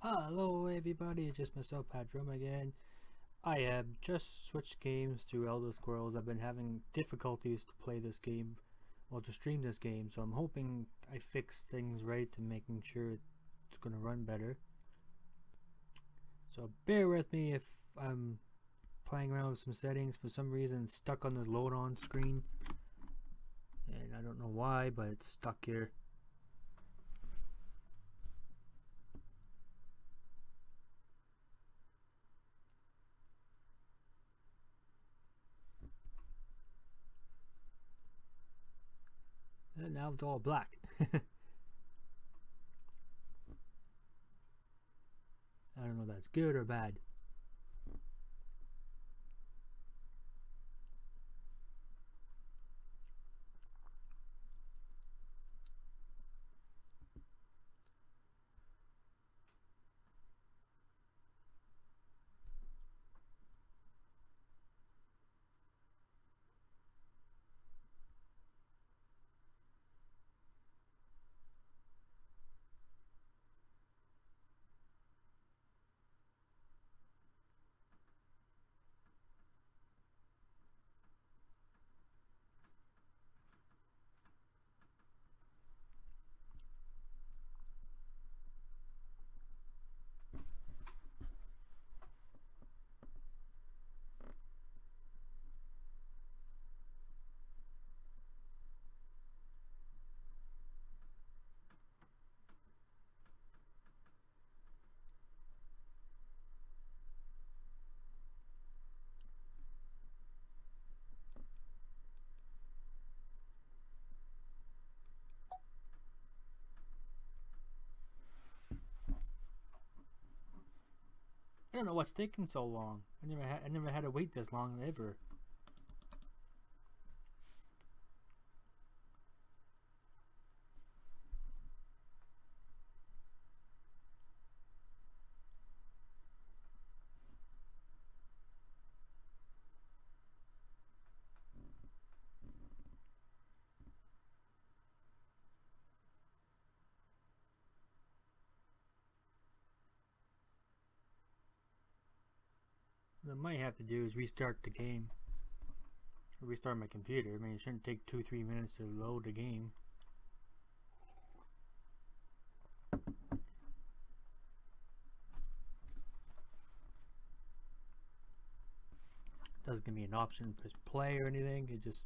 Hello everybody, it's just myself, Padrum again. I have just switched games to Elder Scrolls. I've been having difficulties to play this game, or to stream this game, so I'm hoping I fix things right and making sure it's gonna run better. So bear with me if I'm playing around with some settings. For some reason it's stuck on this load on screen, and I don't know why, but it's stuck here. And now it's all black. I don't know if that's good or bad. I don't know what's taking so long. I never had to wait this long ever. What I might have to do is restart the game. Or restart my computer. I mean, it shouldn't take 2-3 minutes to load the game. Doesn't give me an option to press play or anything. It just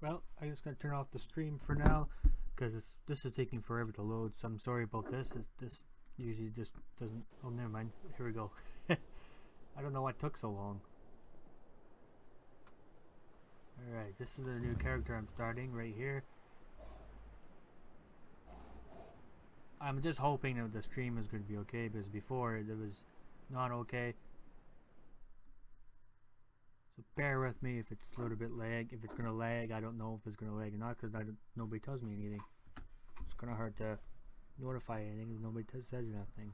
well, I'm just gonna turn off the stream for now because this is taking forever to load. So I'm sorry about this. This usually just doesn't. Oh, never mind. Here we go. I don't know what took so long. All right, this is the new character I'm starting right here. I'm just hoping that the stream is going to be okay because before it was not okay. So bear with me if it's a little bit lag. If it's going to lag, I don't know if it's going to lag or not because nobody tells me anything. It's kind of hard to notify anything if nobody says nothing.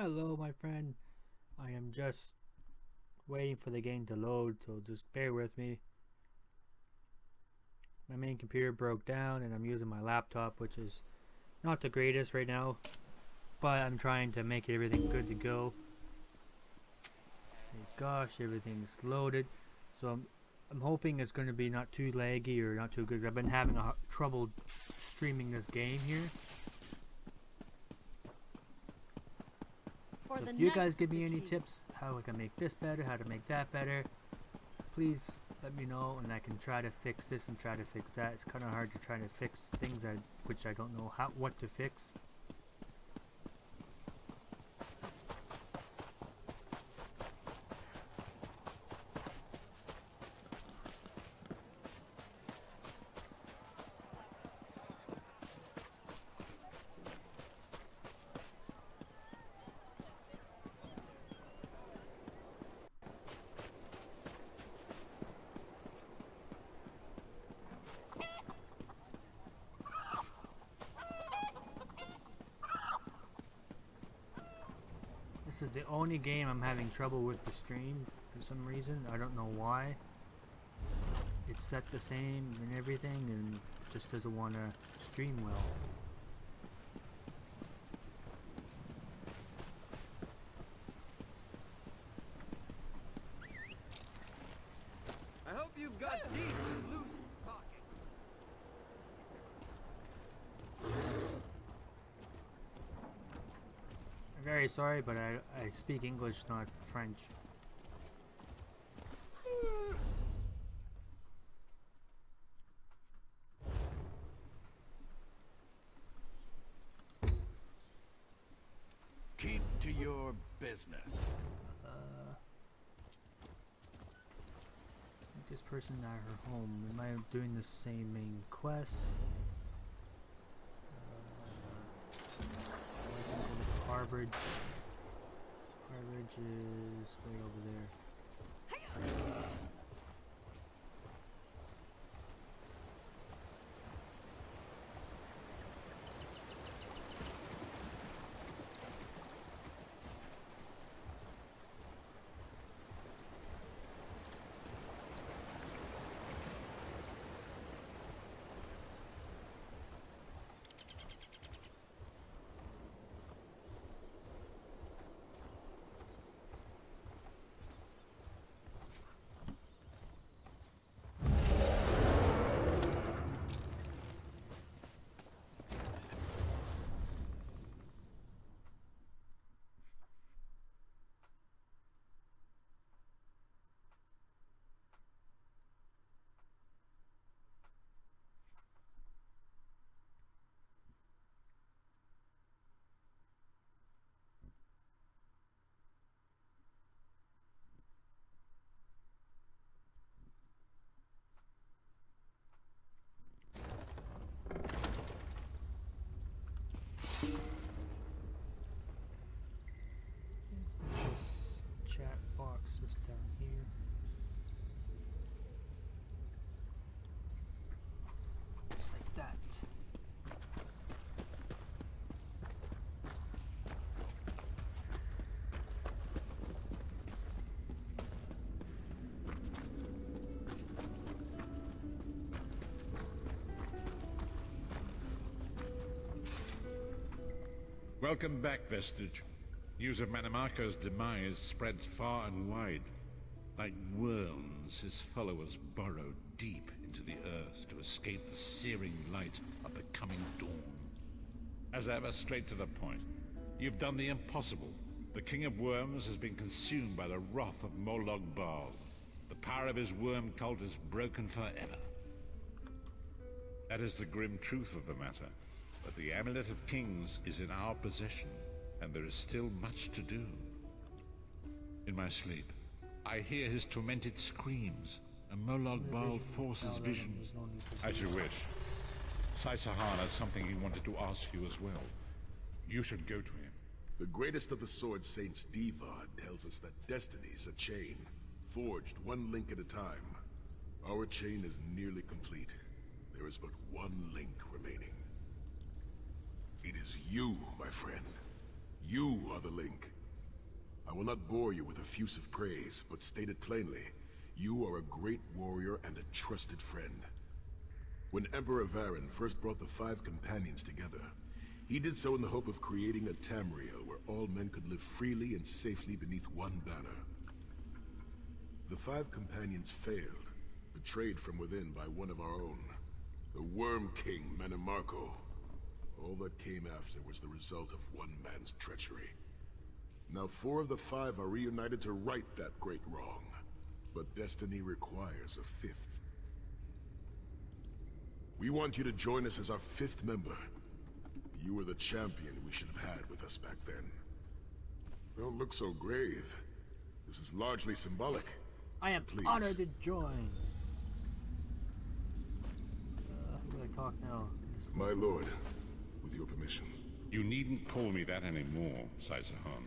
Hello, my friend. I am just waiting for the game to load, so just bear with me. My main computer broke down and I'm using my laptop, which is not the greatest right now, but I'm trying to make everything good to go. Oh gosh, everything's loaded. So I'm hoping it's going to be not too laggy or not too good. I've been having trouble streaming this game here. So if you guys give me any tips how I can make this better, how to make that better, please let me know and I can try to fix this and try to fix that. It's kind of hard to try to fix things which I don't know what to fix. This is the only game I'm having trouble with the stream for some reason. I don't know why. It's set the same and everything and just doesn't want to stream well. I hope you've got deep loose pockets. I'm very sorry, but I speak English, not French. Keep to your business. This person at her home. Am I doing the same main quest? Let's go to Harvard. Harvard is way over there. This chat box is down here. Just like that. Welcome back, Vestige. News of Manamako's demise spreads far and wide. Like worms, his followers burrow deep into the earth to escape the searing light of the coming dawn. As ever, straight to the point. You've done the impossible. The King of Worms has been consumed by the wrath of Morlock Baal. The power of his worm cult is broken forever. That is the grim truth of the matter. But the Amulet of Kings is in our possession, and there is still much to do. In my sleep, I hear his tormented screams, and Morlock Baal forces visions. As you wish. Sai-Sahan has something he wanted to ask you as well. You should go to him. The greatest of the Sword Saints, Divad, tells us that destiny's a chain, forged one link at a time. Our chain is nearly complete. There is but one link remaining. It is you, my friend. You are the link, I will not bore you with effusive praise, but state it plainly. You are a great warrior and a trusted friend. When Emperor Varen first brought the 5 companions together, he did so in the hope of creating a Tamriel where all men could live freely and safely beneath one banner. The 5 companions failed, betrayed from within by one of our own, the Worm King Manimarco. All that came after was the result of one man's treachery. Now 4 of the 5 are reunited to right that great wrong, but destiny requires a 5th. We want you to join us as our 5th member. You were the champion we should have had with us back then. Don't look so grave. This is largely symbolic. I am Please. honored to join. Who do I talk now? My lord, with your permission. You needn't call me that anymore, Sai-Sahan.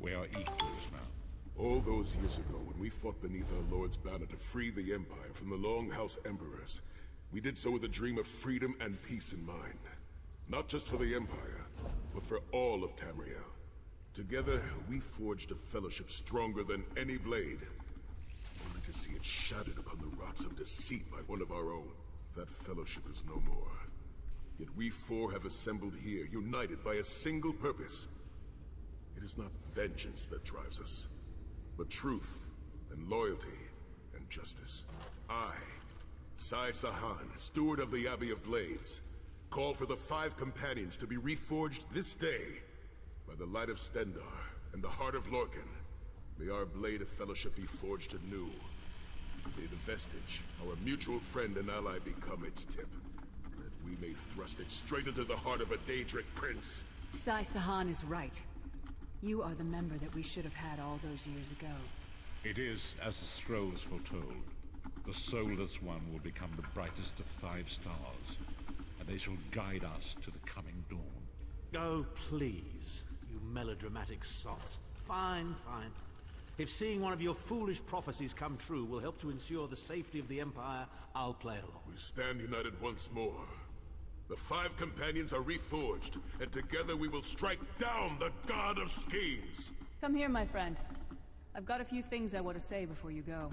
We are equals now. All those years ago, when we fought beneath our lord's banner to free the Empire from the Longhouse Emperors, we did so with a dream of freedom and peace in mind. Not just for the Empire, but for all of Tamriel. Together, we forged a fellowship stronger than any blade, only to see it shattered upon the rocks of deceit by one of our own. That fellowship is no more. Yet we 4 have assembled here, united by a single purpose. It is not vengeance that drives us, but truth and loyalty and justice. I, Sai-Sahan, steward of the Abbey of Blades, call for the 5 companions to be reforged this day by the light of Stendarr and the heart of Lorkhan. May our blade of fellowship be forged anew. May the vestige, our mutual friend and ally, become its tip, that we may thrust it straight into the heart of a Daedric prince. Sai-Sahan is right. You are the member that we should have had all those years ago. It is as the scrolls foretold. The soulless one will become the brightest of 5 stars, and they shall guide us to the coming dawn. Oh, please, you melodramatic sots. Fine, fine. If seeing one of your foolish prophecies come true will help to ensure the safety of the Empire, I'll play along. We stand united once more. The 5 companions are reforged, and together we will strike down the God of Schemes! Come here, my friend. I've got a few things I want to say before you go.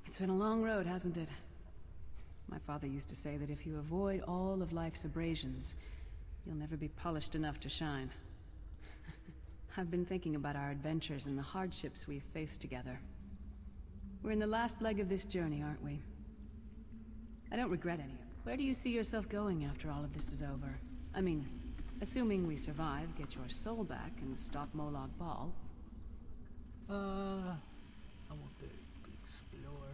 It's been a long road, hasn't it? My father used to say that if you avoid all of life's abrasions, you'll never be polished enough to shine. I've been thinking about our adventures and the hardships we've faced together. We're in the last leg of this journey, aren't we? I don't regret any of it. Where do you see yourself going after all of this is over? I mean, assuming we survive, get your soul back, and stop Molag Bal. I want to explore.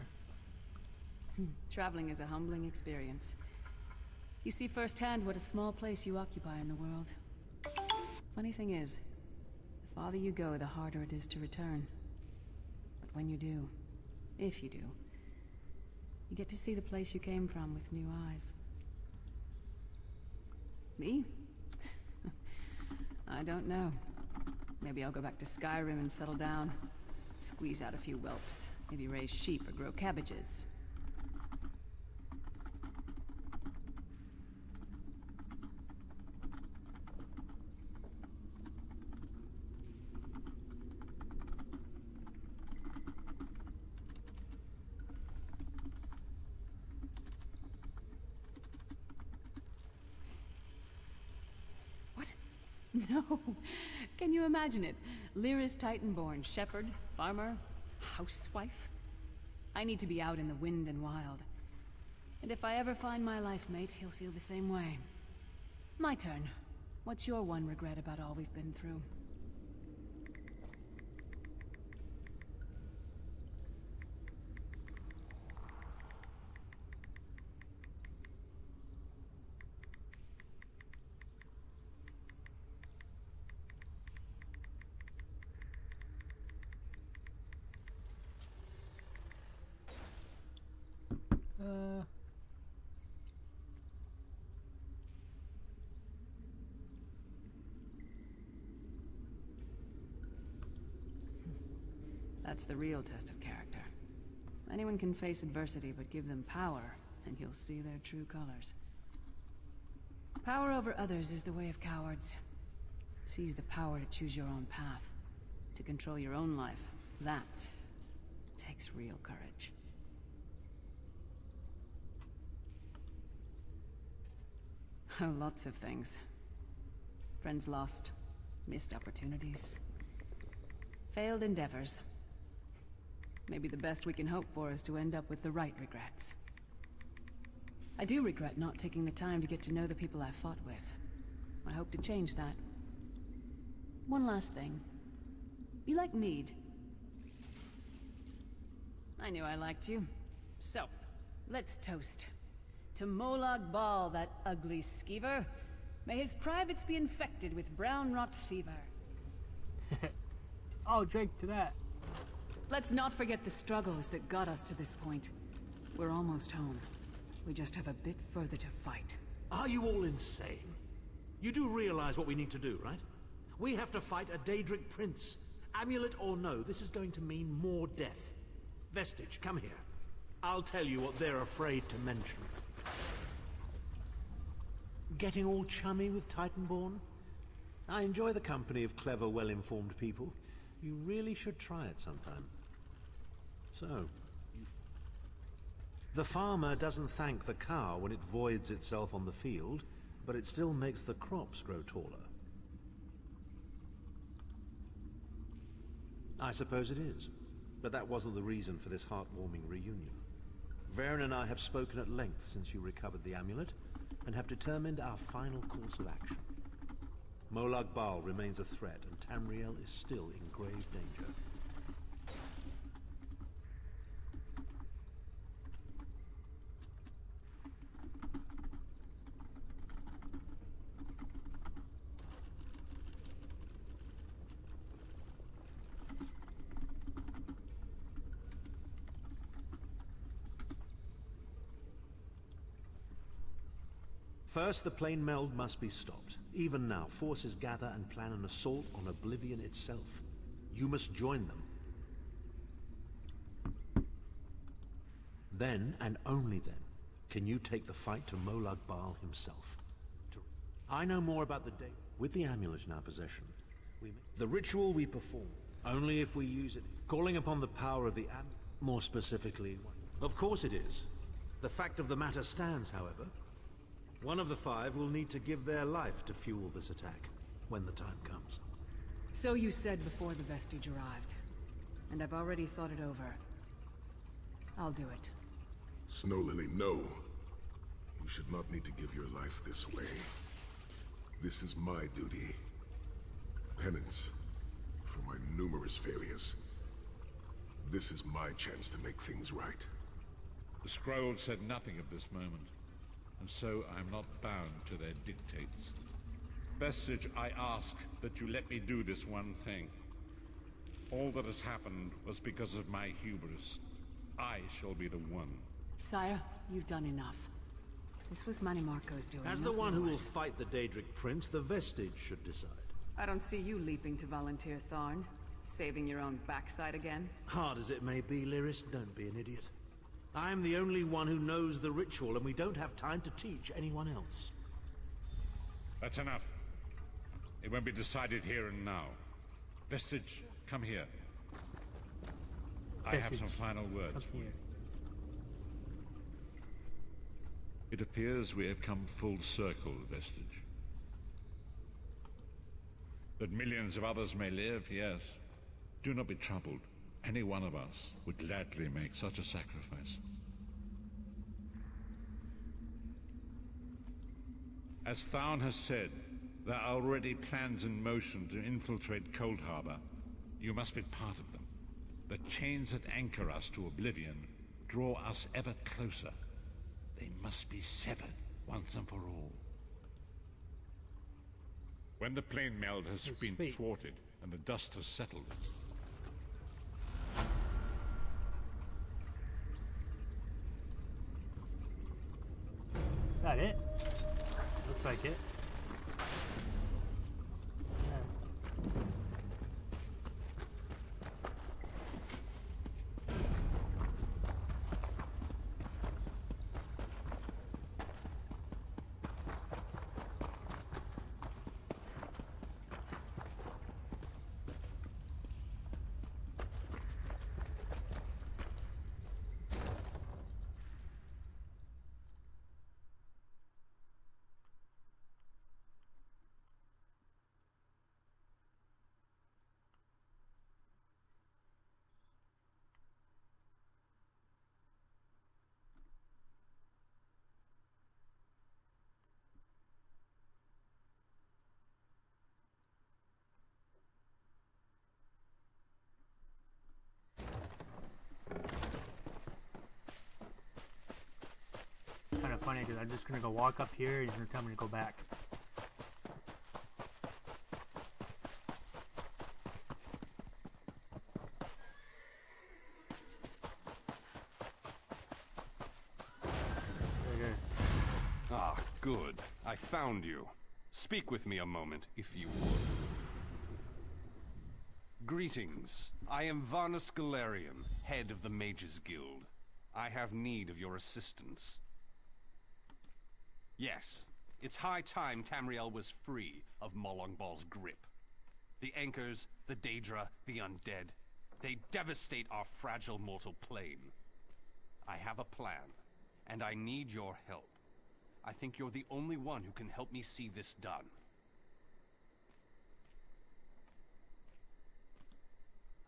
Traveling is a humbling experience. You see firsthand what a small place you occupy in the world. Funny thing is, the farther you go, the harder it is to return. But when you do, if you do, you get to see the place you came from with new eyes. Me? I don't know. Maybe I'll go back to Skyrim and settle down. Squeeze out a few whelps. Maybe raise sheep or grow cabbages. No. Can you imagine it? Lyra's Titan-born shepherd, farmer, housewife. I need to be out in the wind and wild. And if I ever find my life mate, he'll feel the same way. My turn. What's your one regret about all we've been through? That's the real test of character. Anyone can face adversity, but give them power, and you'll see their true colors. Power over others is the way of cowards. Seize the power to choose your own path, to control your own life. That takes real courage. Oh, lots of things. Friends lost, missed opportunities, failed endeavors. Maybe the best we can hope for is to end up with the right regrets. I do regret not taking the time to get to know the people I fought with. I hope to change that. One last thing. You like mead? I knew I liked you. So, let's toast. To Molag Bal, that ugly skeever. May his privates be infected with brown rot fever. I'll drink to that. Let's not forget the struggles that got us to this point. We're almost home. We just have a bit further to fight. Are you all insane? You do realize what we need to do, right? We have to fight a Daedric prince. Amulet or no, this is going to mean more death. Vestige, come here. I'll tell you what they're afraid to mention. Getting all chummy with Titanborn? I enjoy the company of clever, well-informed people. You really should try it sometime. So, the farmer doesn't thank the cow when it voids itself on the field, but it still makes the crops grow taller. I suppose it is, but that wasn't the reason for this heartwarming reunion. Begeren and I have spoken at length since you recovered the amulet, and have determined our final course of action. Molag Bal remains a threat, and Tamriel is still in grave danger. First, the plane meld must be stopped. Even now, forces gather and plan an assault on Oblivion itself. You must join them. Then, and only then, can you take the fight to Molag Bal himself. I know more about the day. With the amulet in our possession, the ritual we perform, only if we use it, calling upon the power of the amulet, more specifically. Of course it is. The fact of the matter stands, however. One of the five will need to give their life to fuel this attack, when the time comes. So you said before the vestige arrived, and I've already thought it over. I'll do it. Snow Lily, no. You should not need to give your life this way. This is my duty. Penance for my numerous failures. This is my chance to make things right. The scroll said nothing of this moment, and so I am not bound to their dictates. Vestige, I ask that you let me do this one thing. All that has happened was because of my hubris. I shall be the one. Sire, you've done enough. This was Manimarco's doing. As the one who will fight the Daedric Prince, the Vestige should decide. I don't see you leaping to volunteer, Tharn. Saving your own backside again. Hard as it may be, Lyris, don't be an idiot. I'm the only one who knows the ritual, and we don't have time to teach anyone else. That's enough. It won't be decided here and now. Vestige, come here. I have some final words for you. It appears we have come full circle, Vestige. That millions of others may live, yes. Do not be troubled. Any one of us would gladly make such a sacrifice. As Tharn has said, there are already plans in motion to infiltrate Cold Harbor. You must be part of them. The chains that anchor us to Oblivion draw us ever closer. They must be severed once and for all. When the plane meld has been thwarted and the dust has settled, that it? Looks like it. Yeah. kind of funny because I'm just gonna go walk up here and he's gonna tell me to go back. Okay. Ah, good. I found you. Speak with me a moment, if you would. Greetings. I am Varnus Galarian, head of the Mages Guild. I have need of your assistance. Yes, it's high time Tamriel was free of Molongbal's grip. The Anchors, the Daedra, the Undead, they devastate our fragile mortal plane. I have a plan, and I need your help. I think you're the only one who can help me see this done.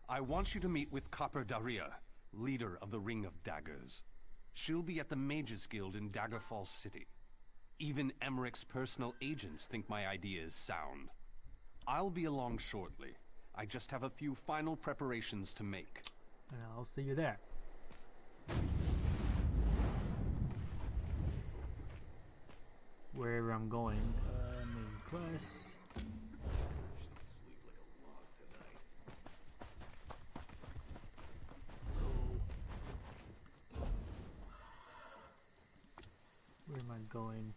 I want you to meet with Copper Daria, leader of the Ring of Daggers. She'll be at the Mages Guild in Daggerfall City. Even Emmerich's personal agents think my idea is sound. I'll be along shortly. I just have a few final preparations to make. And I'll see you there. Wherever I'm going. Main quest. Where am I going?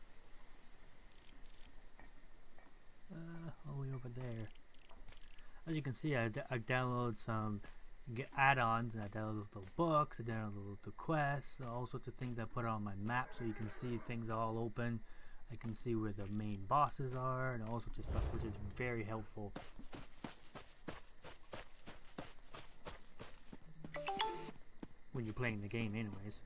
All the way over there. As you can see, I download some add-ons, and I download the books, I download the quests, all sorts of things I put on my map so you can see things all open. I can see where the main bosses are and all sorts of stuff, which is very helpful. When you're playing the game anyways.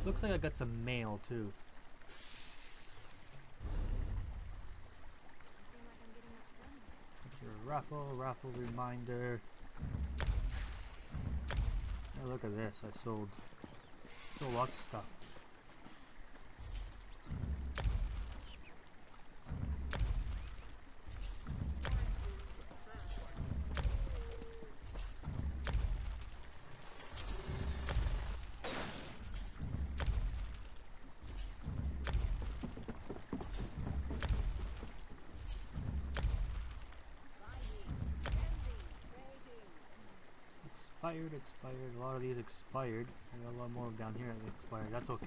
Looks like I got some mail too. That's your raffle reminder. Oh, look at this, I sold lots of stuff. Expired. A lot of these expired. I got a lot more down here that expired. That's okay.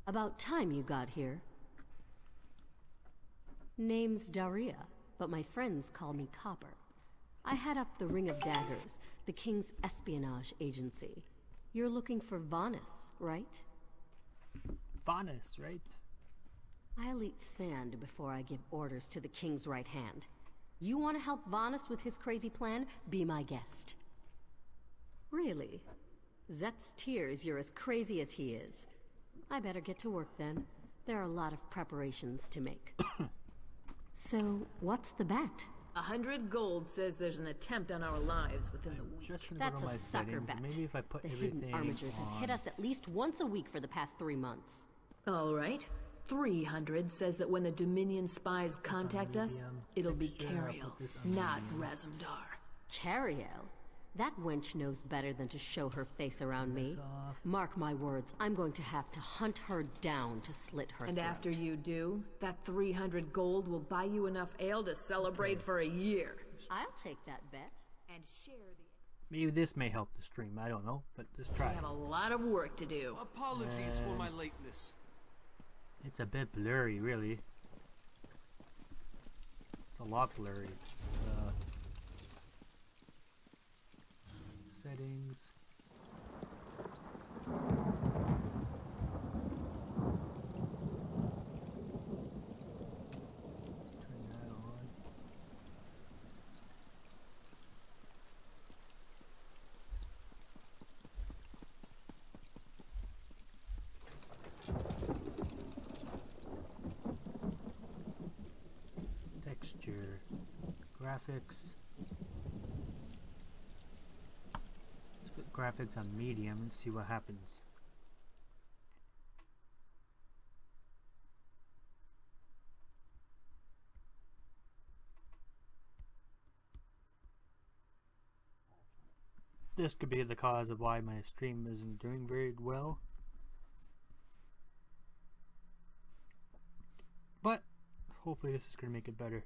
About time you got here. Name's Daria, but my friends call me Copper. I head up the Ring of Daggers, the King's espionage agency. You're looking for Vanus, right? Vanus, right? I'll eat sand before I give orders to the King's right hand. You want to help Vanus with his crazy plan? Be my guest. Really? Zet's tears you're as crazy as he is. I better get to work then. There are a lot of preparations to make. So, what's the bet? 100 gold says there's an attempt on our lives within the week. That's a sucker bet. Maybe if I put the everything hidden armigers have hit us at least once a week for the past 3 months. All right. 300 says that when the Dominion spies contact us, it'll be Cariel, not Razumdar. Cariel? That wench knows better than to show her face around me. Mark my words, I'm going to have to hunt her down to slit her And throat. after you do, that 300 gold will buy you enough ale to celebrate for a year. I'll take that bet. And share the... Maybe this may help the stream, I don't know, but just try We it. have a lot of work to do. Apologies for my lateness. It's a bit blurry, really. It's a lot blurry. Settings. graphics. Let's put graphics on medium and see what happens. This could be the cause of why my stream isn't doing very well. But hopefully this is going to make it better.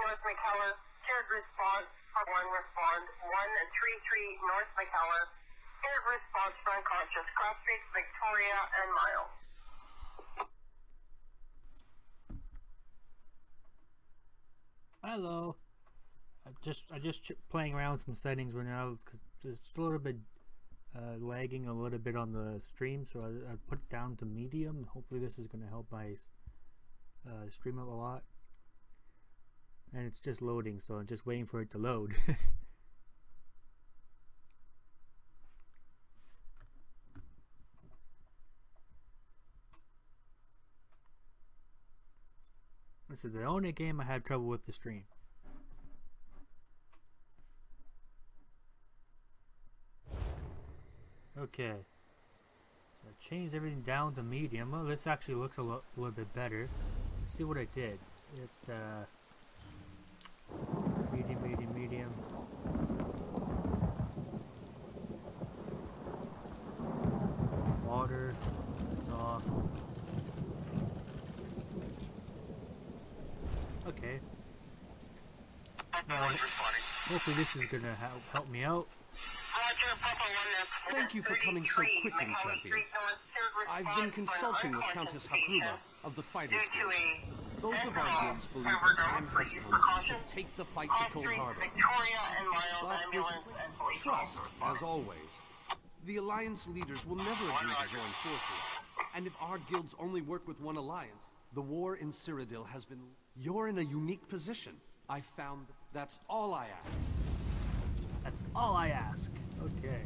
North McKellar, tiered response, part 1 respond, 133 North McKellar, tiered response for unconscious, Cross Streets, Victoria, and Miles. Hello. I just playing around with some settings right now because it's a little bit lagging a little bit on the stream, so I put it down to medium. Hopefully this is going to help my stream up a lot. And it's just loading, so I'm just waiting for it to load. This is the only game I had trouble with the stream. Okay. So I changed everything down to medium. Well, this actually looks a little bit better. Let's see what I did. It, medium. Water, it's off. Okay. Now, hopefully this is gonna help me out. Thank you for coming so quickly, champion. I've been consulting with Countess Hakruma of the Fighters Guild. Both of our guilds believe the time has come to take the fight to Cold Harbor. But there's trust, as always. The Alliance leaders will never agree to join forces. And if our guilds only work with one alliance, the war in Cyrodiil has been... You're in a unique position. I found that's all I ask. That's all I ask. Okay.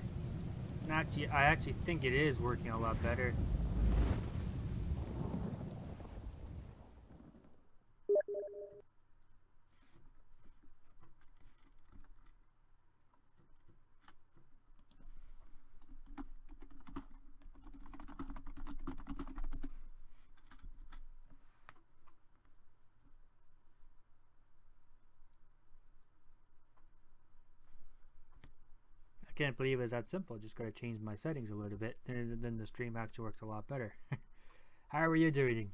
And actually, I actually think it is working a lot better. Can't believe it's that simple. Just gotta change my settings a little bit, and then the stream actually works a lot better. How are you doing?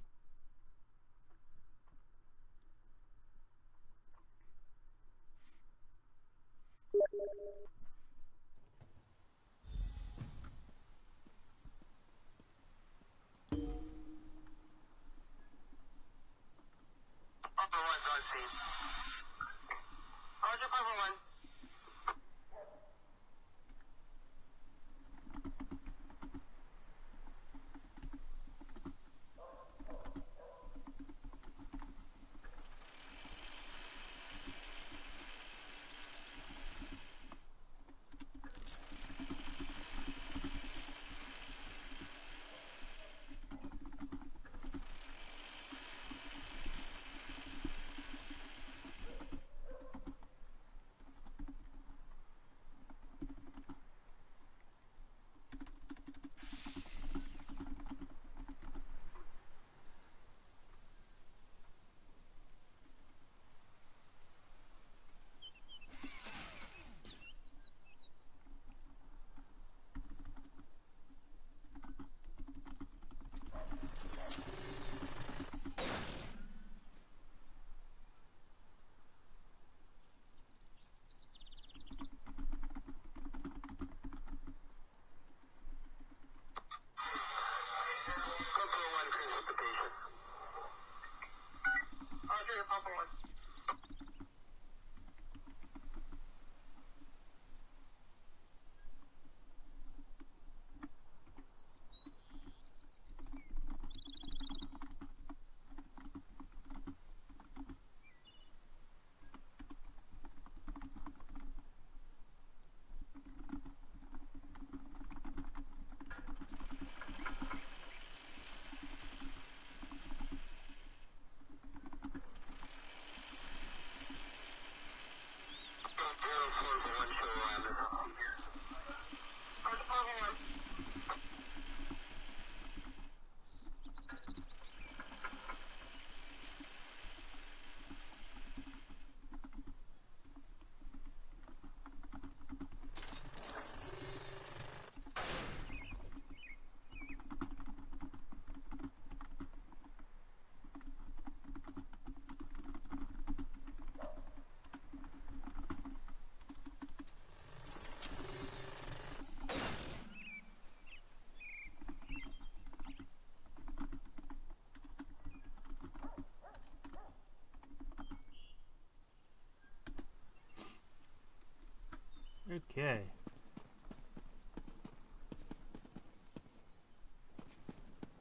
Okay.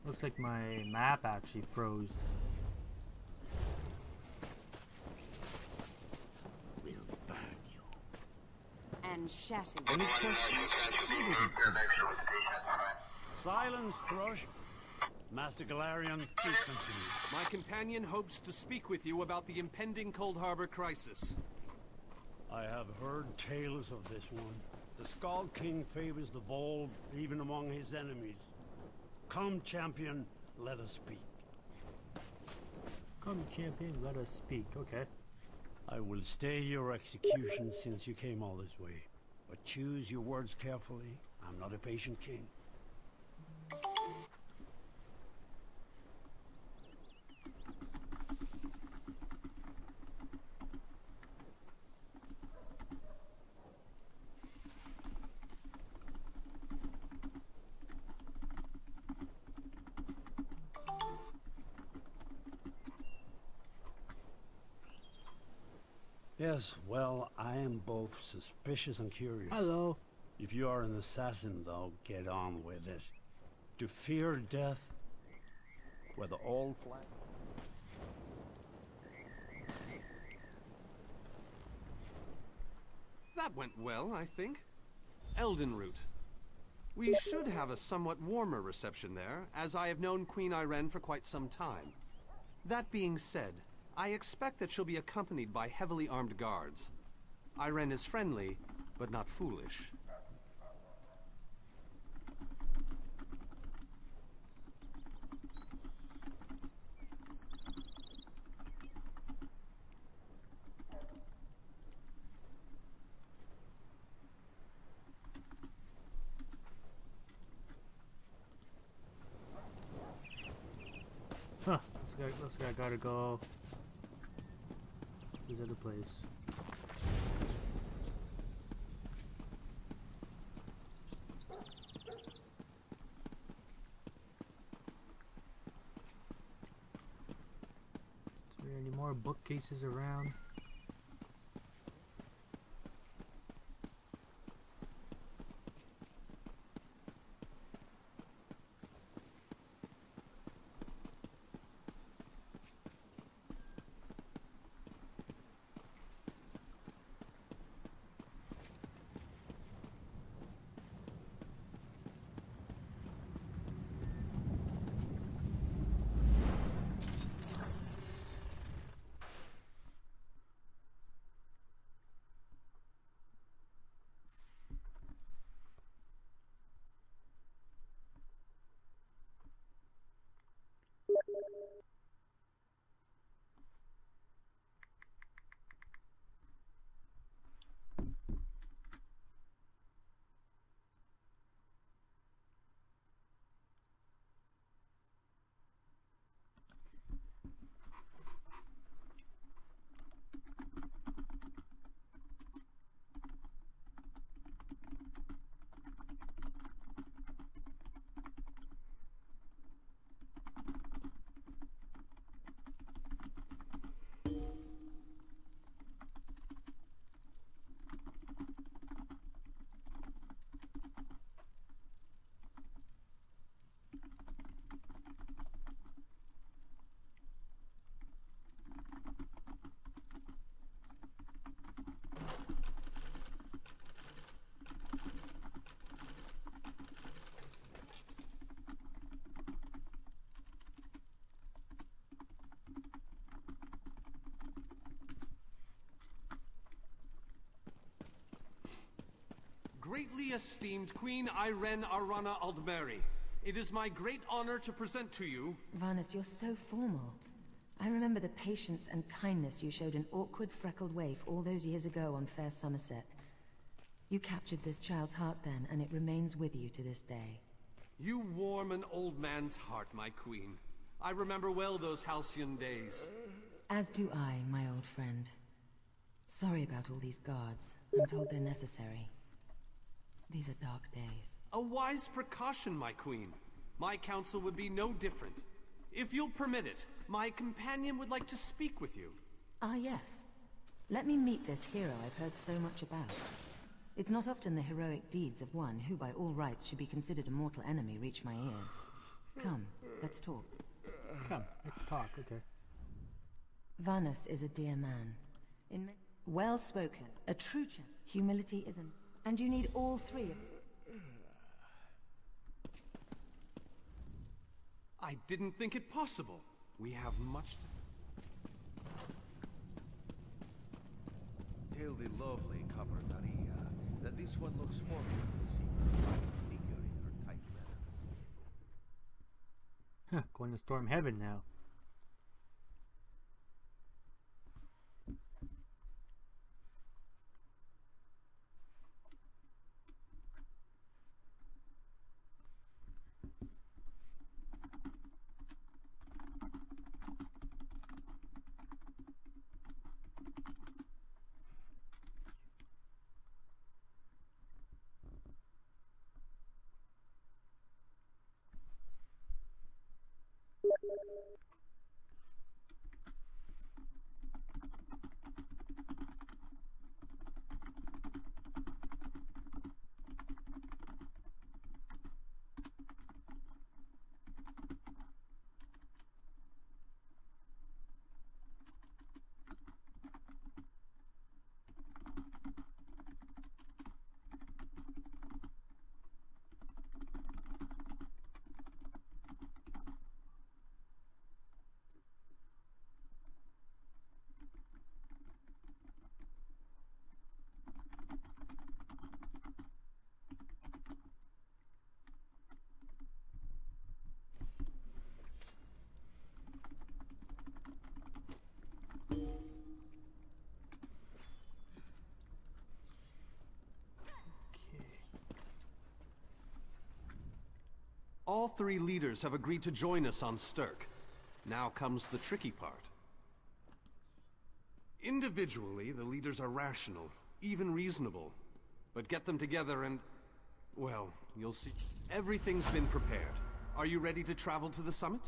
Looks like my map actually froze. We'll burn you. And shatter you. Any questions? Silence, Thrush. Master Galarian, please continue. My companion hopes to speak with you about the impending Cold Harbor crisis. I have heard tales of this one. The Skull King favors the bold, even among his enemies. Come, champion, let us speak. Come, champion, let us speak. Okay. I will stay your execution since you came all this way. But choose your words carefully. I'm not a patient king. Yes, well, I am both suspicious and curious. Hello. If you are an assassin, though, get on with it. To fear death, whether all flag... That went well, I think. Eldenroot. We should have a somewhat warmer reception there, as I have known Queen Irene for quite some time. That being said, I expect that she'll be accompanied by heavily armed guards. Irene is friendly, but not foolish. Huh, looks like I gotta go this other place. Is there any more bookcases around? Greatly esteemed Queen Irene Arana Aldmeri, it is my great honor to present to you... Varnus, you're so formal. I remember the patience and kindness you showed an awkward, freckled waif all those years ago on fair Somerset. You captured this child's heart then, and it remains with you to this day. You warm an old man's heart, my queen. I remember well those halcyon days. As do I, my old friend. Sorry about all these guards. I'm told they're necessary. These are dark days. A wise precaution, my queen. My counsel would be no different. If you'll permit it, my companion would like to speak with you. Ah, yes. Let me meet this hero I've heard so much about. It's not often the heroic deeds of one who by all rights should be considered a mortal enemy reach my ears. Come, let's talk. Come, let's talk, okay. Vanus is a dear man. Well spoken, a true champ. Humility isn't. And you need all three of I didn't think it possible. We have much to... Tell the lovely Copper Maria that this one looks forward to seeing her fine figure in her tight leathers. Going to storm heaven now. All three leaders have agreed to join us on Stirk. Now comes the tricky part. Individually, the leaders are rational, even reasonable. But get them together and... well, you'll see. Everything's been prepared. Are you ready to travel to the summit?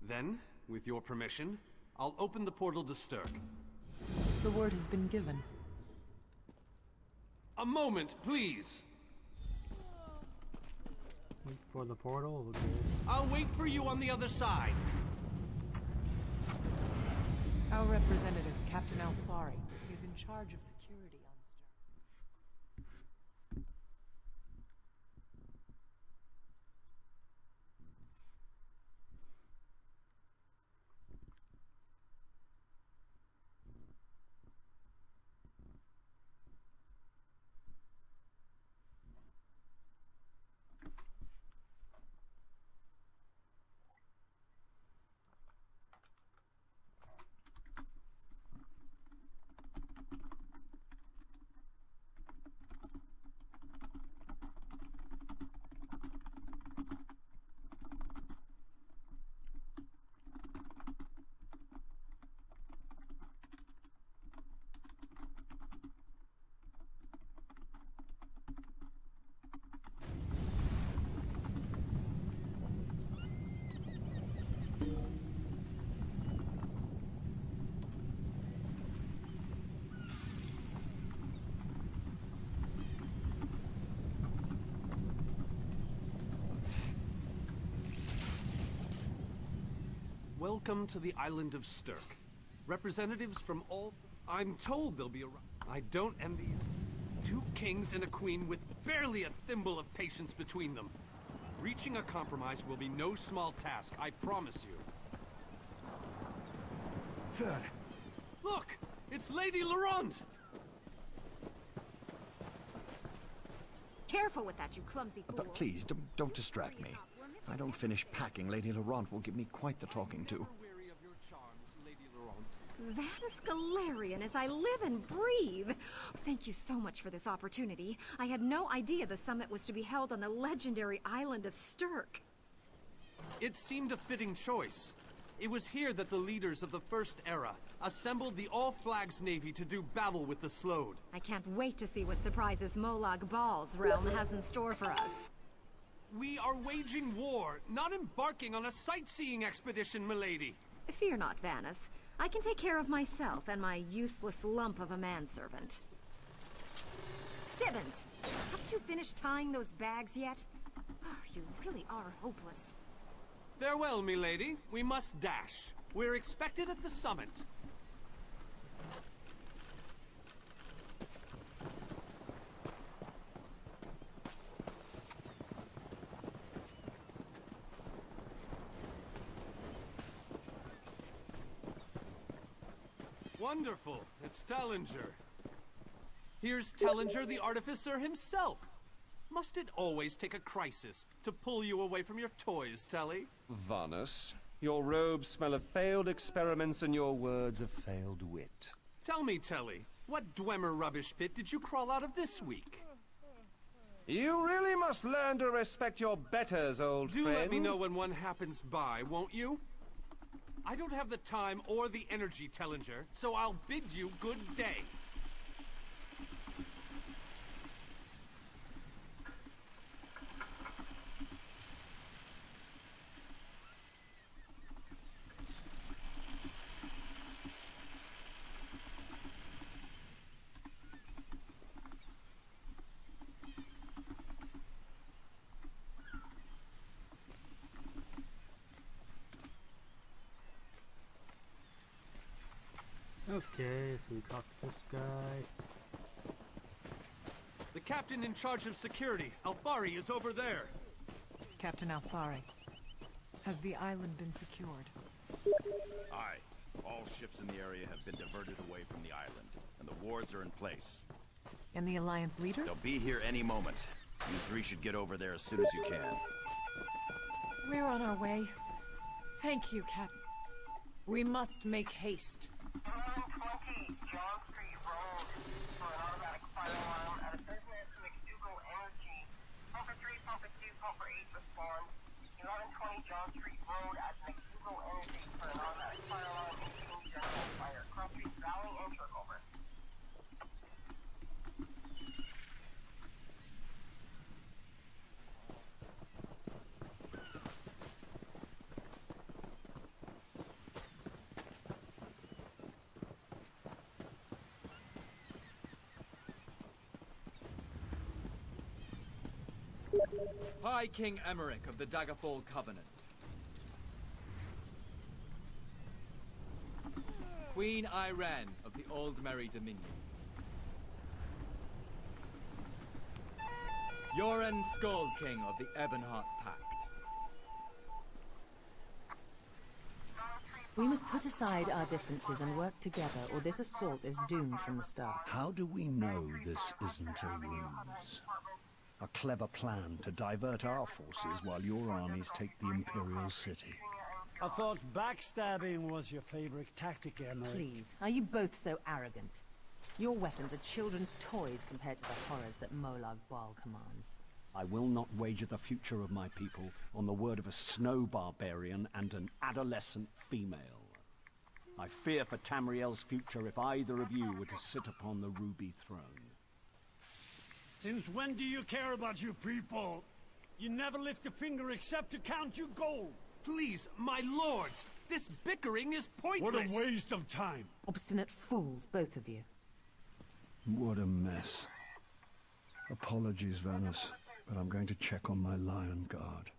Then, with your permission, I'll open the portal to Stirk. The word has been given. A moment, please! Wait for the portal, okay. I'll wait for you on the other side. Our representative, Captain Alfari, is in charge of security on Stirk. Welcome to the island of Stirk. Representatives from all... I'm told they'll be around. I don't envy you. 2 kings and a queen with barely a thimble of patience between them. Reaching a compromise will be no small task, I promise you. Third. Look! It's Lady Laurent! Careful with that, you clumsy fool. But please, don't distract me. If I don't finish packing, Lady Laurent will give me quite the talking to. Vanus Galarian as I live and breathe. Thank you so much for this opportunity. I had no idea the summit was to be held on the legendary island of Stirk. It seemed a fitting choice. It was here that the leaders of the First Era assembled the All-Flags Navy to do battle with the Slode. I can't wait to see what surprises Molag Bal's realm has in store for us. We are waging war, not embarking on a sightseeing expedition, milady. Fear not, Vanus. I can take care of myself and my useless lump of a manservant. Stibbins, haven't you finished tying those bags yet? Oh, you really are hopeless. Farewell, milady. We must dash. We're expected at the summit. Wonderful. It's Tellinger. Here's Tellinger, the artificer himself. Must it always take a crisis to pull you away from your toys, Telly? Vanus, your robes smell of failed experiments and your words of failed wit. Tell me, Telly, what Dwemer rubbish pit did you crawl out of this week? You really must learn to respect your betters, old friend. Do let me know when one happens by, won't you? I don't have the time or the energy, Tellinger, so I'll bid you good day. Okay, so we talked to this guy. The captain in charge of security, Alfari, is over there. Captain Alfari, has the island been secured? Aye. All ships in the area have been diverted away from the island, and the wards are in place. And the Alliance leaders? They'll be here any moment. You three should get over there as soon as you can. We're on our way. Thank you, Captain. We must make haste. 1120 John Street Road for an automatic fire alarm at a business McDougal Energy. Pumper 3, Pumper 2, Pumper 8 respond. 1120 John Street Road at McDougal Energy for an automatic fire alarm indicating general fire. Cross Street Valley, enter over. High King Emmerich of the Daggerfall Covenant. Queen Iren of the Old Merry Dominion. Yoren Skald King of the Ebonheart Pact. We must put aside our differences and work together, or this assault is doomed from the start. How do we know this isn't a ruse? A clever plan to divert our forces while your armies take the Imperial City. I thought backstabbing was your favorite tactic, Emmerich. Please, are you both so arrogant? Your weapons are children's toys compared to the horrors that Molag Bal commands. I will not wager the future of my people on the word of a snow barbarian and an adolescent female. I fear for Tamriel's future if either of you were to sit upon the Ruby Throne. Since when do you care about your people? You never lift a finger except to count your gold. Please, my lords, this bickering is pointless. What a waste of time. Obstinate fools, both of you. What a mess. Apologies, Vanus, but I'm going to check on my lion guard.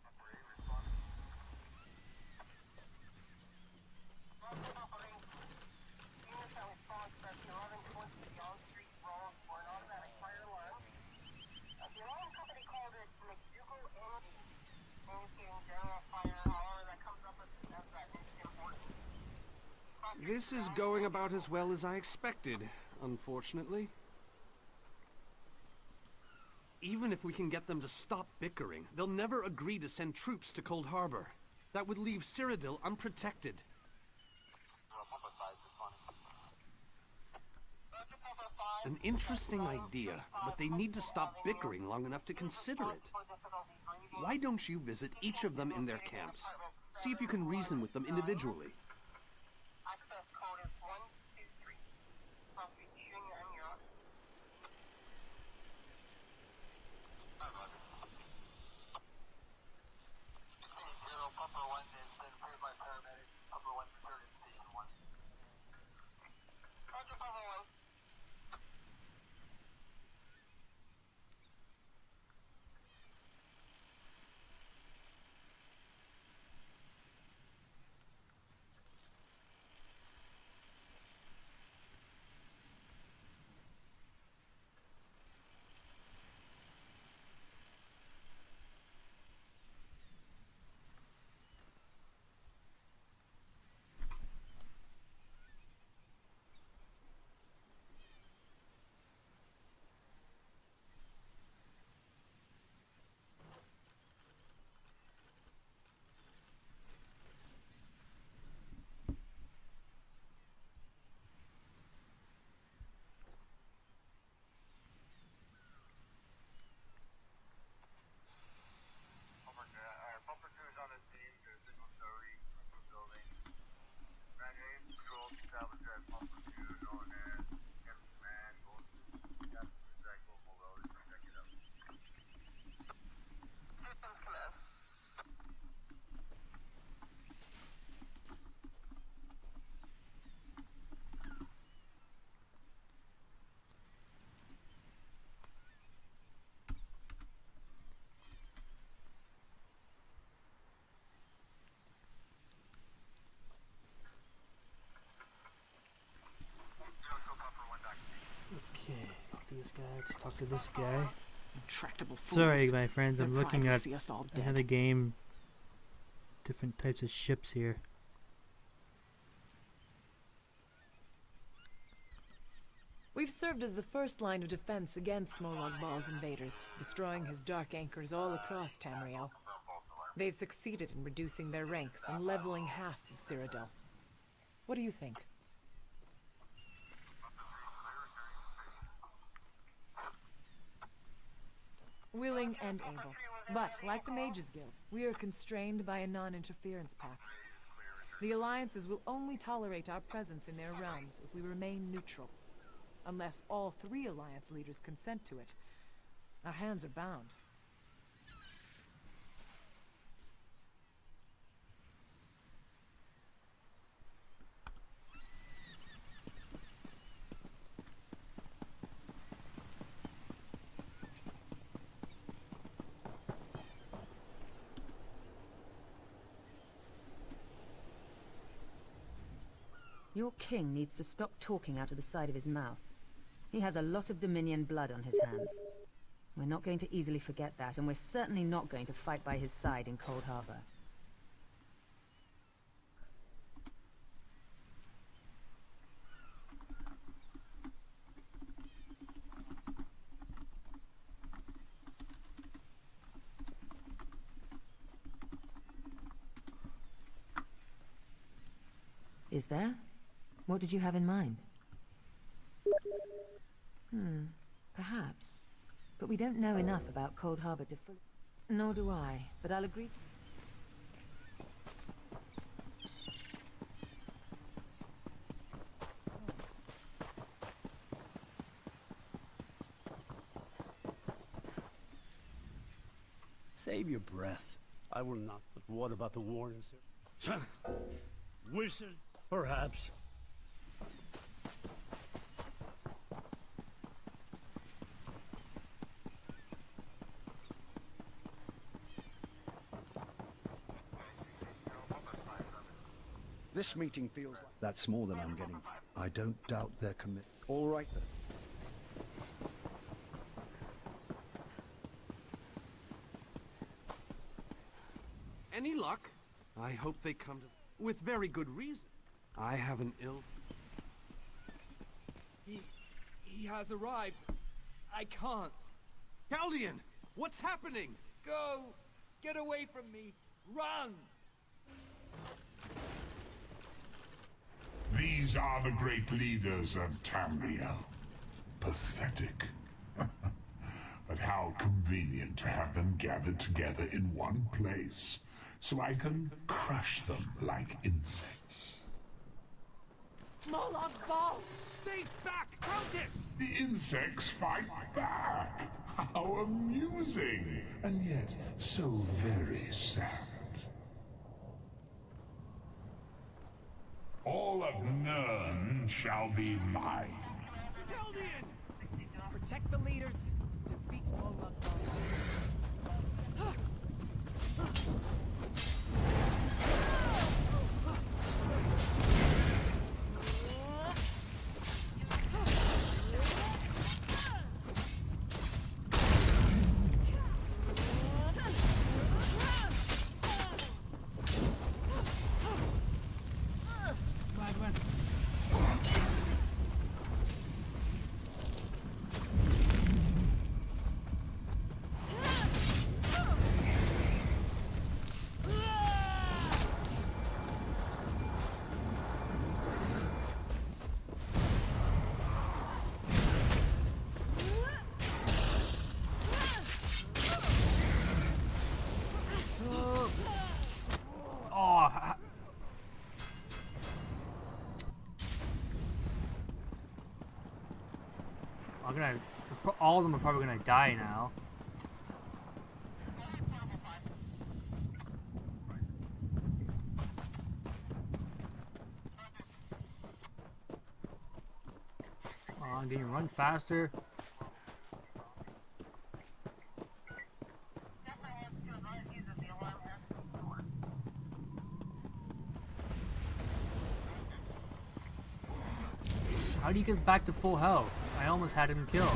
This is going about as well as I expected, unfortunately. Even if we can get them to stop bickering, they'll never agree to send troops to Cold Harbor. That would leave Cyrodiil unprotected. An interesting idea, but they need to stop bickering long enough to consider it. Why don't you visit each of them in their camps? See if you can reason with them individually. this guy. Let's talk to this guy. Intractable fools. Sorry, my friends. I'm Their looking pride at will see us all dead. another game. Different types of ships here. We've served as the first line of defense against Molag Bal's invaders, destroying his dark anchors all across Tamriel. They've succeeded in reducing their ranks and leveling half of Cyrodiil. What do you think? Willing and able. But, like the Mages Guild, we are constrained by a non-interference pact. The alliances will only tolerate our presence in their realms if we remain neutral. Unless all 3 alliance leaders consent to it, our hands are bound. Your king needs to stop talking out of the side of his mouth. He has a lot of Dominion blood on his hands. We're not going to easily forget that, and we're certainly not going to fight by his side in Cold Harbor. Is there? What did you have in mind? Perhaps. But we don't know enough about Cold Harbor to fully... Nor do I, but I'll agree to... Save your breath. I will not. But what about the wardens? Wizard, perhaps. This meeting feels like... That's more than I'm getting. I don't doubt their commitment. All right, then. Any luck? I hope they come to... With very good reason. I have an ill... He has arrived. I can't. Chaldean! What's happening? Go! Get away from me! Run! These are the great leaders of Tamriel. Pathetic. But how convenient to have them gathered together in one place, so I can crush them like insects. Molag Bal! Stay back, Countess! The insects fight back! How amusing! And yet, so very sad. All of Nirn shall be mine. Chaldean! Protect the leaders. Defeat Molag Bal. All of them are probably gonna die now. Come on, can you run faster? How do you get back to full health? I almost had him killed.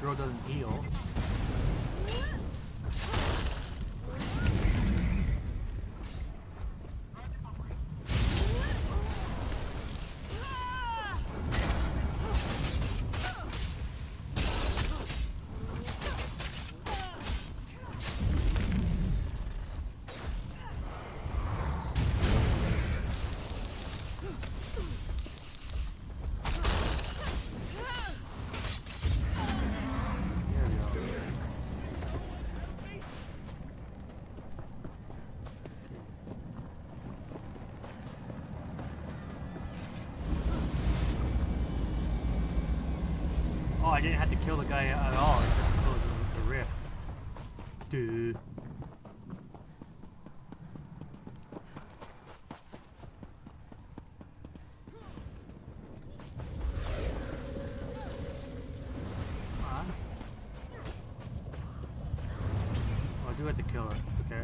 girl doesn't heal. Oh, I didn't have to kill the guy at all. I just had to close the rift. Dude. Oh, I do have to kill her. Okay.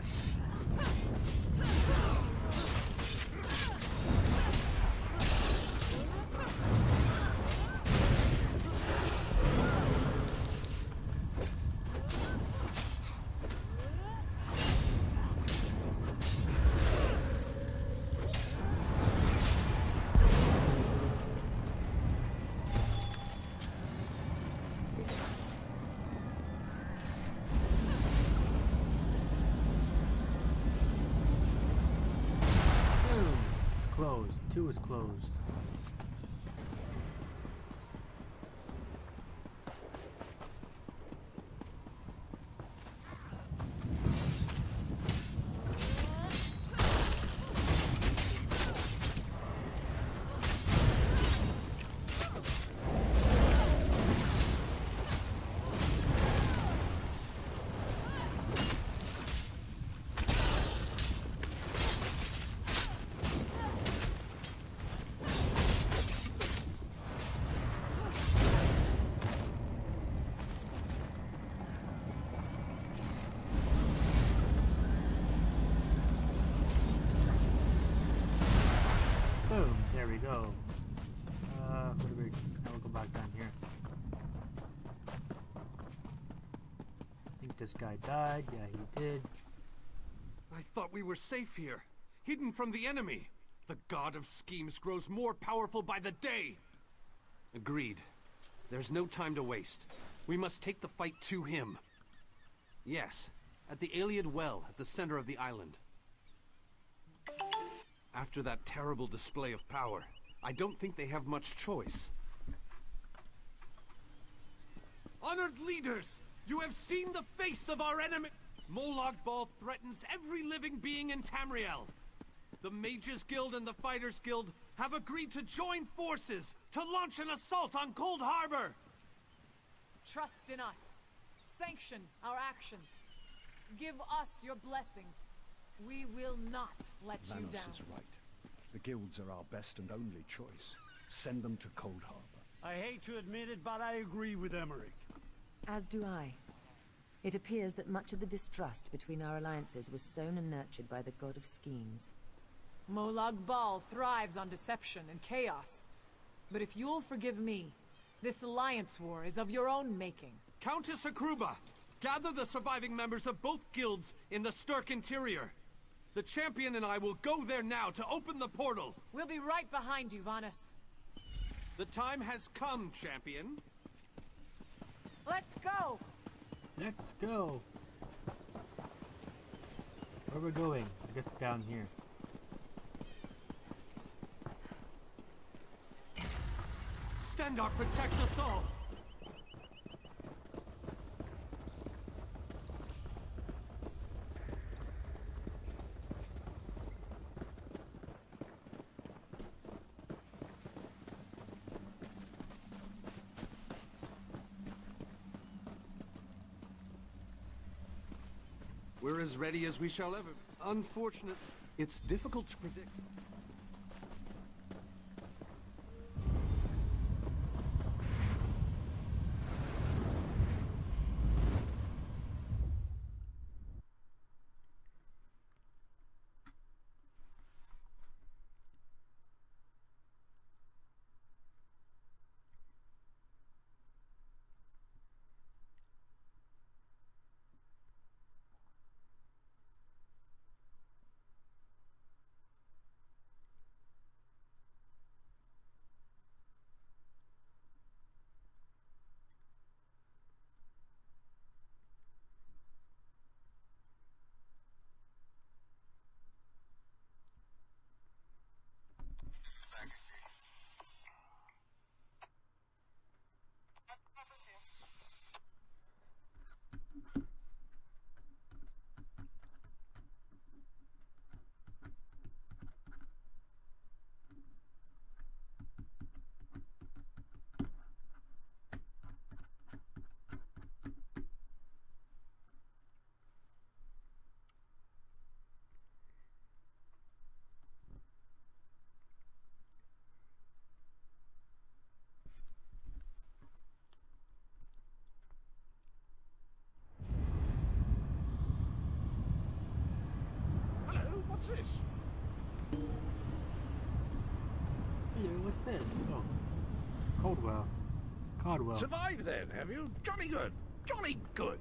Closed. 2 is closed. Boom, there we go. Now we'll go back down here. I think this guy died. Yeah, he did. I thought we were safe here, hidden from the enemy. The god of schemes grows more powerful by the day. Agreed. There's no time to waste. We must take the fight to him. Yes, at the Iliad Well at the center of the island. After that terrible display of power, I don't think they have much choice. Honored leaders, you have seen the face of our enemy. Molag Bal threatens every living being in Tamriel. The Mages Guild and the Fighters Guild have agreed to join forces to launch an assault on Cold Harbor. Trust in us. Sanction our actions. Give us your blessings. We will not let you down. Vanos is right. The guilds are our best and only choice. Send them to Cold Harbor. I hate to admit it, but I agree with Emmerich. As do I. It appears that much of the distrust between our alliances was sown and nurtured by the god of schemes. Molag Bal thrives on deception and chaos. But if you'll forgive me, this alliance war is of your own making. Countess Akruba, gather the surviving members of both guilds in the Sturk interior. The champion and I will go there now to open the portal. We'll be right behind you, Vanus. The time has come, champion. Let's go! Let's go! Where are we going? I guess down here. Stendarr, protect us all! We're as ready as we shall ever. Unfortunate. It's difficult to predict. this? Oh, Caldwell. Caldwell. Survived then, have you? Jolly good. Jolly good.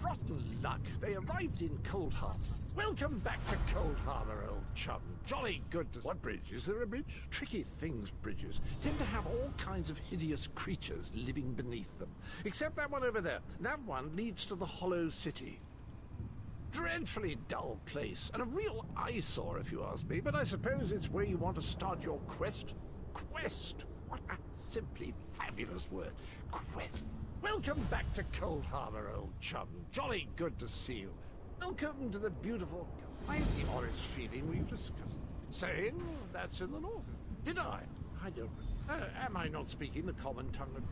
Rotten luck. They arrived in Cold Harbor. Welcome back to Cold Harbor, old chum. Jolly good to... What bridge? Is there a bridge? Tricky things, bridges. Tend to have all kinds of hideous creatures living beneath them. Except that one over there. That one leads to the Hollow City. Dreadfully dull place, and a real eyesore if you ask me, but I suppose it's where you want to start your quest. Quest! What a simply fabulous word. Quest. Welcome back to Cold Harbor, old chum. Jolly good to see you. Welcome to the beautiful... I have the honest feeling we've discussed. Saying that's in the north. Did I? I don't... am I not speaking the common tongue of...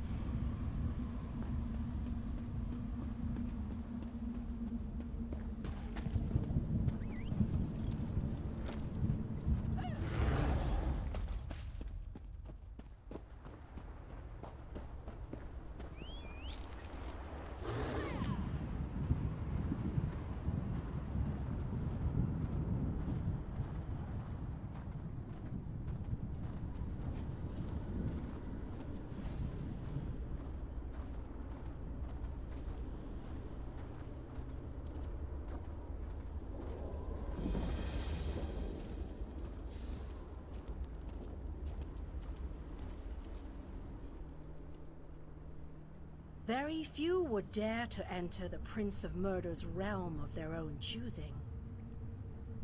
Very few would dare to enter the Prince of Murder's realm of their own choosing.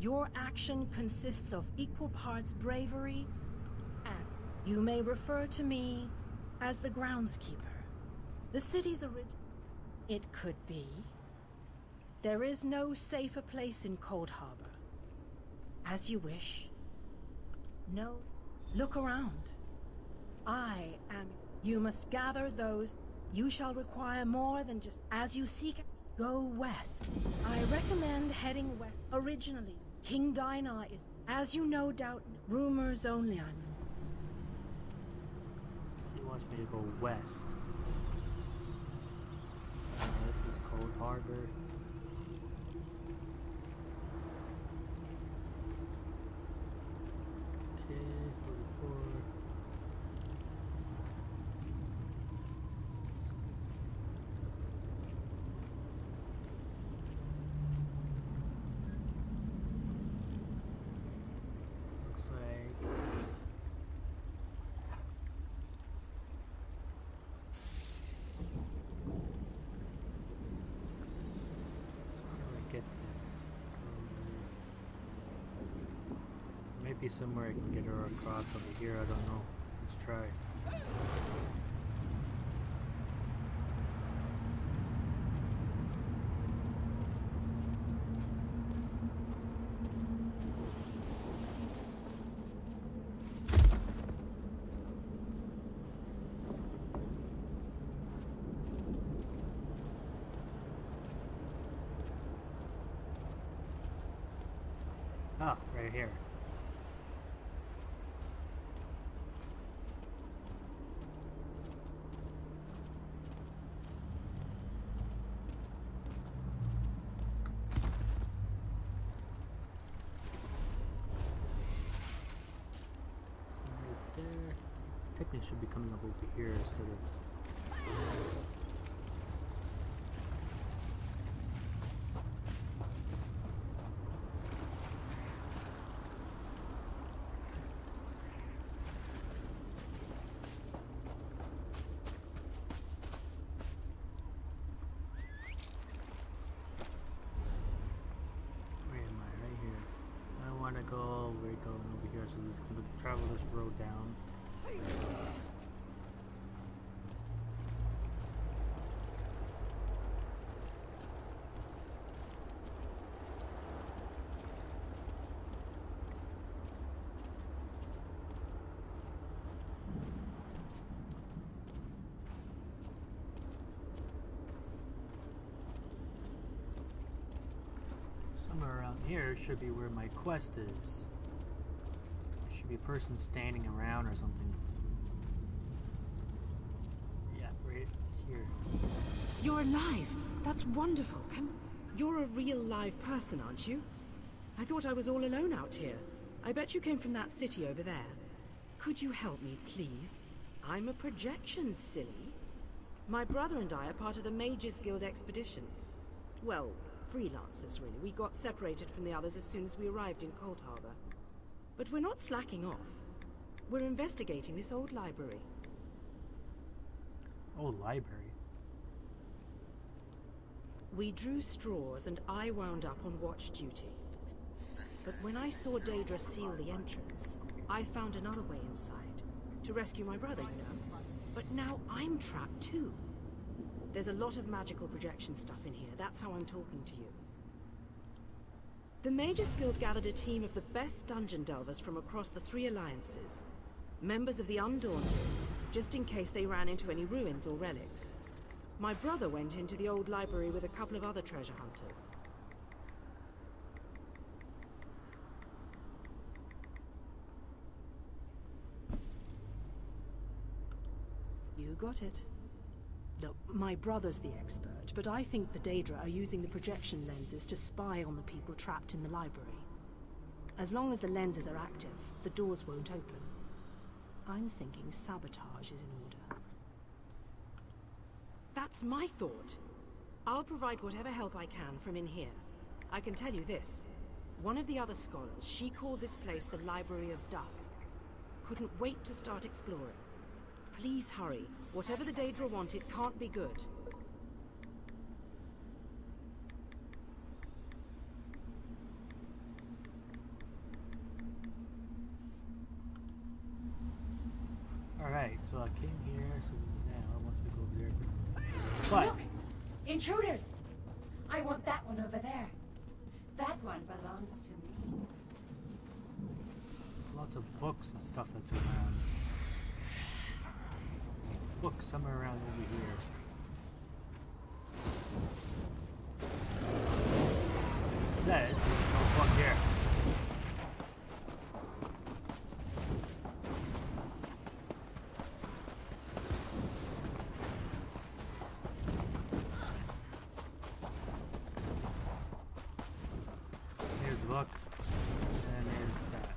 Your action consists of equal parts bravery, and you may refer to me as the groundskeeper. The city's original... It could be. There is no safer place in Cold Harbor. As you wish. No, look around. I am... You must gather those... You shall require more than just... As you seek, go west. I recommend heading west. Originally, King Dinah is... As you no doubt... Rumors only, I know. He wants me to go west. This is Cold Harbor. Okay, 44. Maybe somewhere I can get her across over here, I don't know. Let's try. Ah, right here. Technically should be coming up over here instead of... Where am I? Right here. I want to go all the way going over here, so I'm going to travel this road down. Somewhere around here should be where my quest is. There should be a person standing around or something. Yeah, right here. You're alive. That's wonderful. You're a real live person, aren't you? I thought I was all alone out here. I bet you came from that city over there. Could you help me, please? I'm a projection, silly. My brother and I are part of the Mages Guild expedition. Well, freelancers, really. We got separated from the others as soon as we arrived in Cold Harbor. But we're not slacking off. We're investigating this old library. Old library? We drew straws and I wound up on watch duty. But when I saw Daedra seal the entrance, I found another way inside. To rescue my brother, you know. But now I'm trapped too. There's a lot of magical projection stuff in here. That's how I'm talking to you. The Mages Guild gathered a team of the best dungeon delvers from across the 3 alliances. Members of the Undaunted, just in case they ran into any ruins or relics. My brother went into the old library with a couple of other treasure hunters. You got it. Look, my brother's the expert, but I think the Daedra are using the projection lenses to spy on the people trapped in the library. As long as the lenses are active, the doors won't open. I'm thinking sabotage is in order. That's my thought. I'll provide whatever help I can from in here. I can tell you this. One of the other scholars, she called this place the Library of Dusk. Couldn't wait to start exploring. Please hurry. Whatever the Daedra want, it can't be good. Alright, so I came here, so now once we go over there. What? Look! Intruders! I want that one over there. That one belongs to me. Lots of books and stuff that's around. Books somewhere around over here. That's what it says. Oh, book here. Here's the book. And there's that.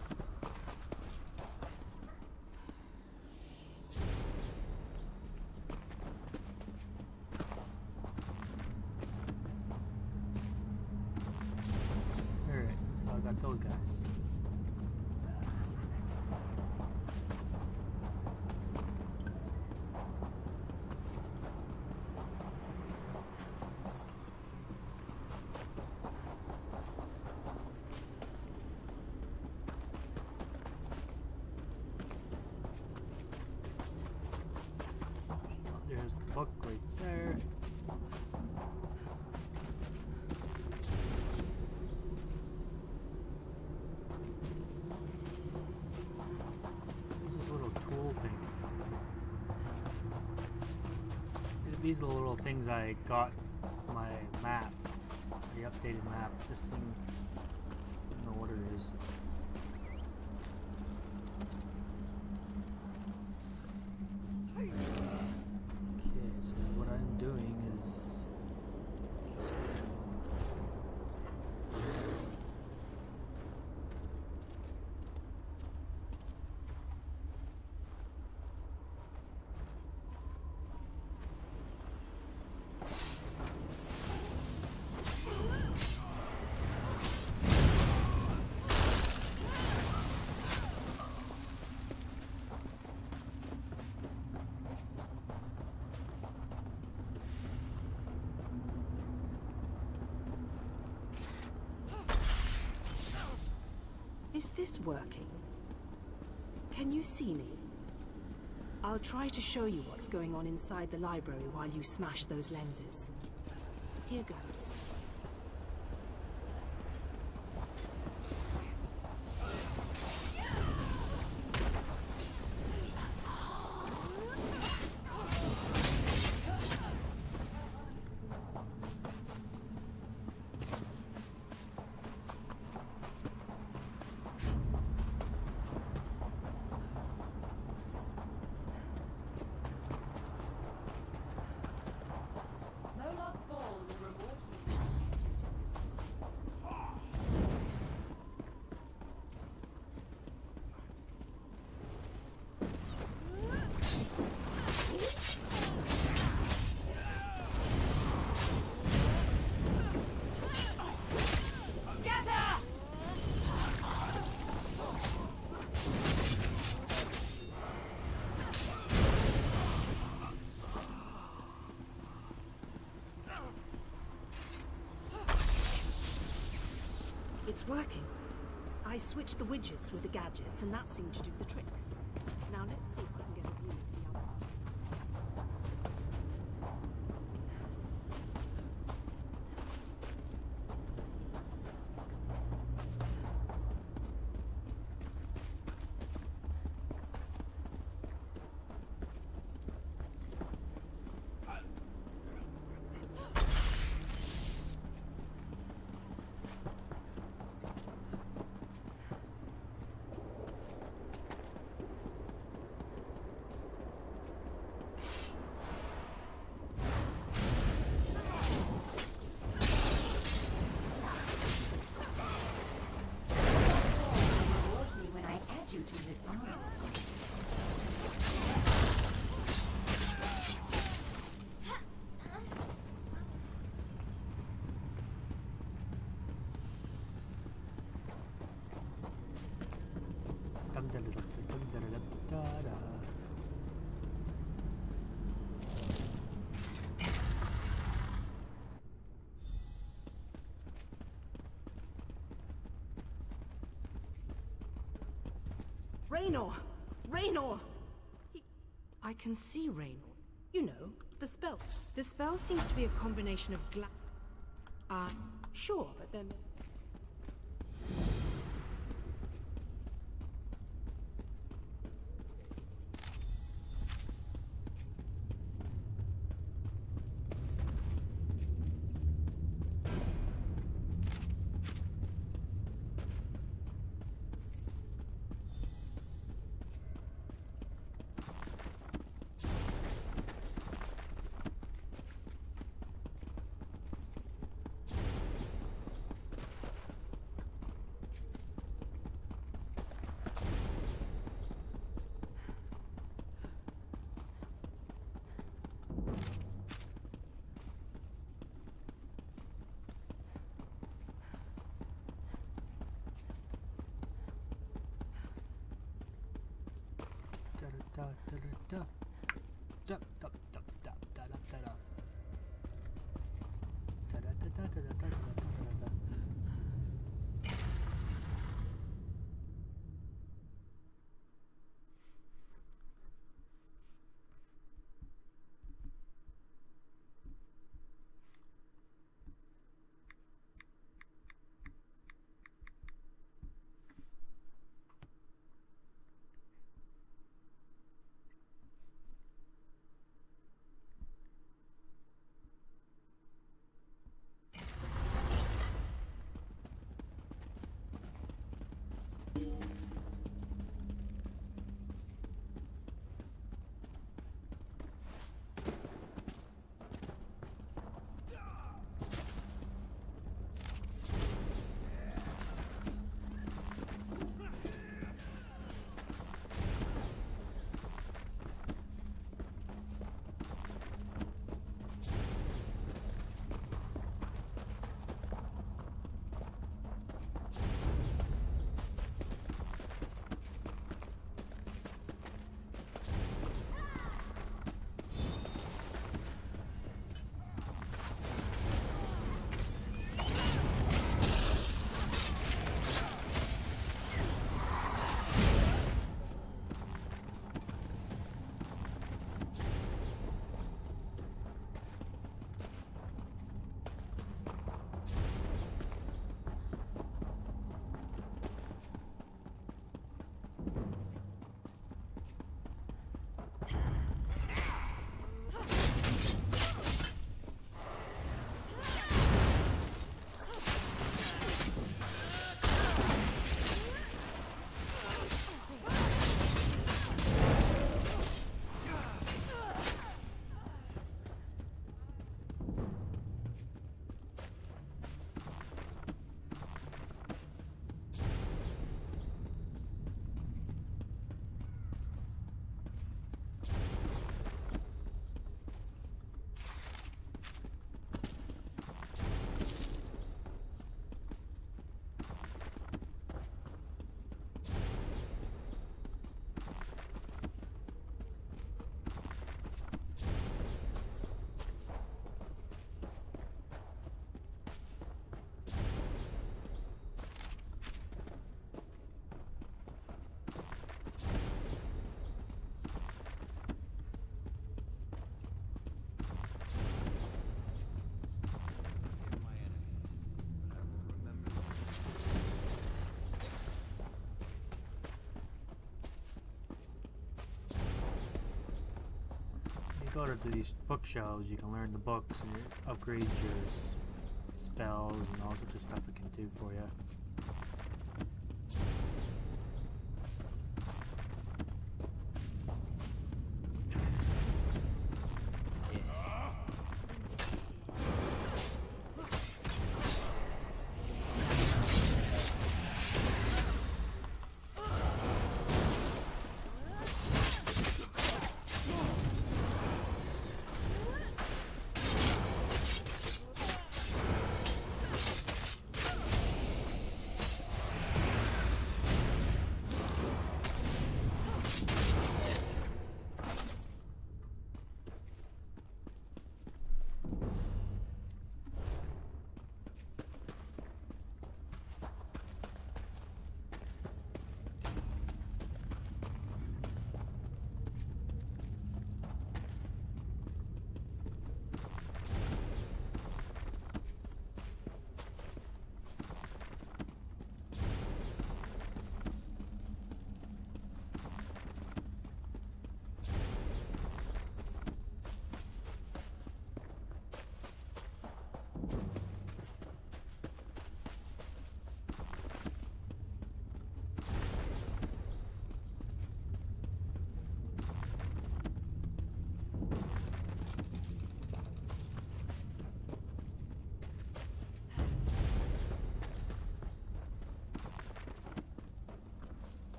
Got those guys. There's the book right there. These are the little things I got for my map, the updated map. This thing, I don't know what it is. Okay, so what I'm doing is Is this working? Can you see me? I'll try to show you what's going on inside the library while you smash those lenses. Here goes. It's working. I switched the widgets with the gadgets, and that seemed to do the trick. Now let's see if I can get a view into the other. Raynor! Raynor! I can see Raynor. You know, the spell. The spell seems to be a combination of sure, but then... go to these bookshelves, you can learn the books and it upgrades your spells and all sorts of stuff it can do for you.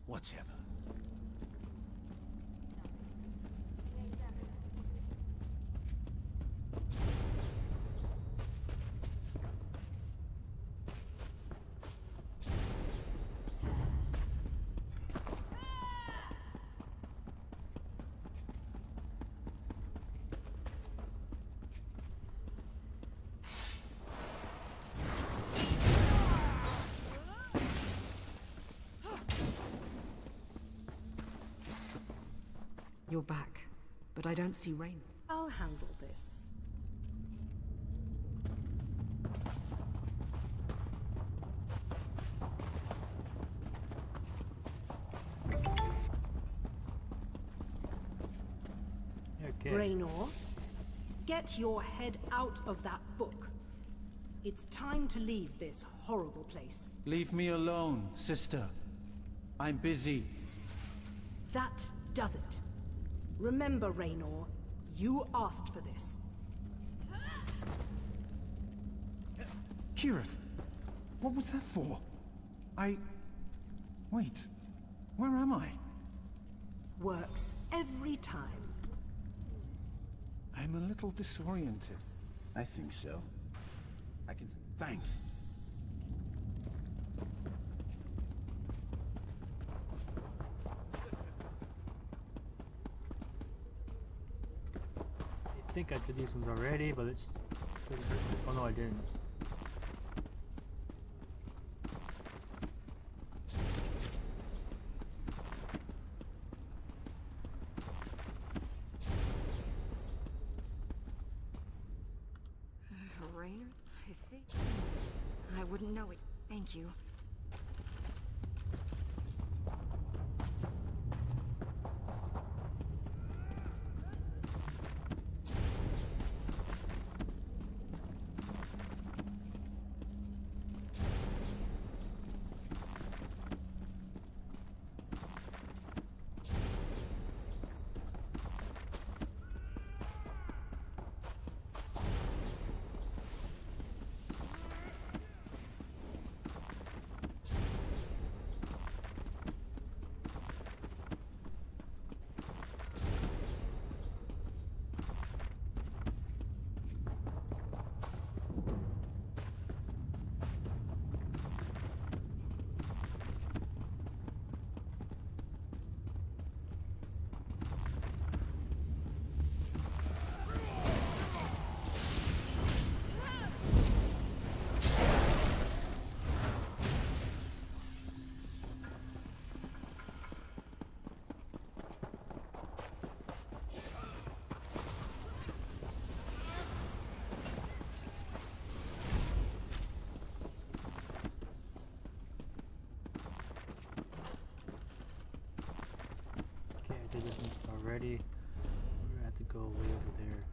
Whatever. You're back, but I don't see rain. I'll handle this. Okay. Raynor, get your head out of that book. It's time to leave this horrible place. Leave me alone, sister. I'm busy. That does it. Remember, Raynor, you asked for this. Kirith, what was that for? Wait, where am I? Works every time. I'm a little disoriented. I think so. Thanks. I think I did these ones already, but it's... Oh no, I didn't. Raynor? I see. I wouldn't know it. Thank you. did this already. We're gonna have to go way over there.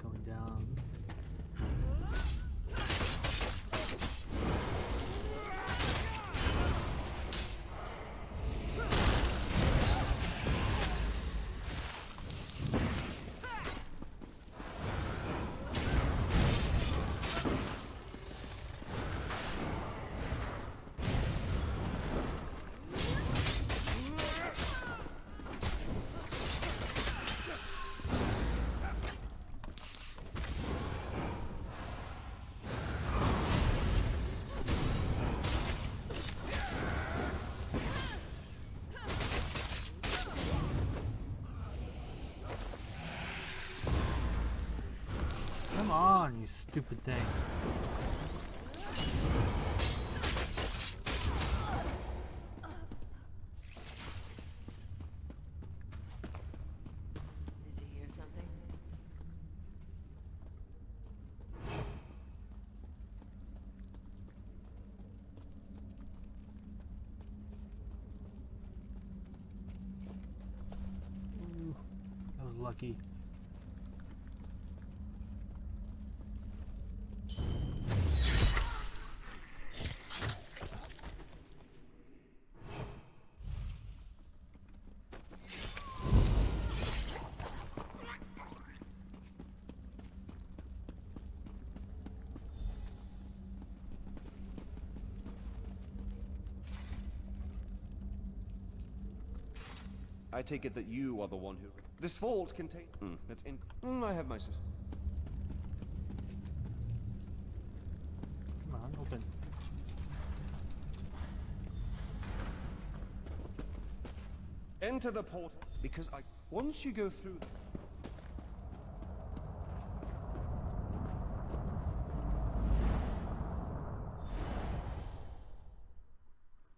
Going down. Come on, you stupid thing. Did you hear something? Ooh, that was lucky. I take it that you are the one who... This vault contains... That's in... I have my system. Come on, open. Enter the portal, because I... Once you go through...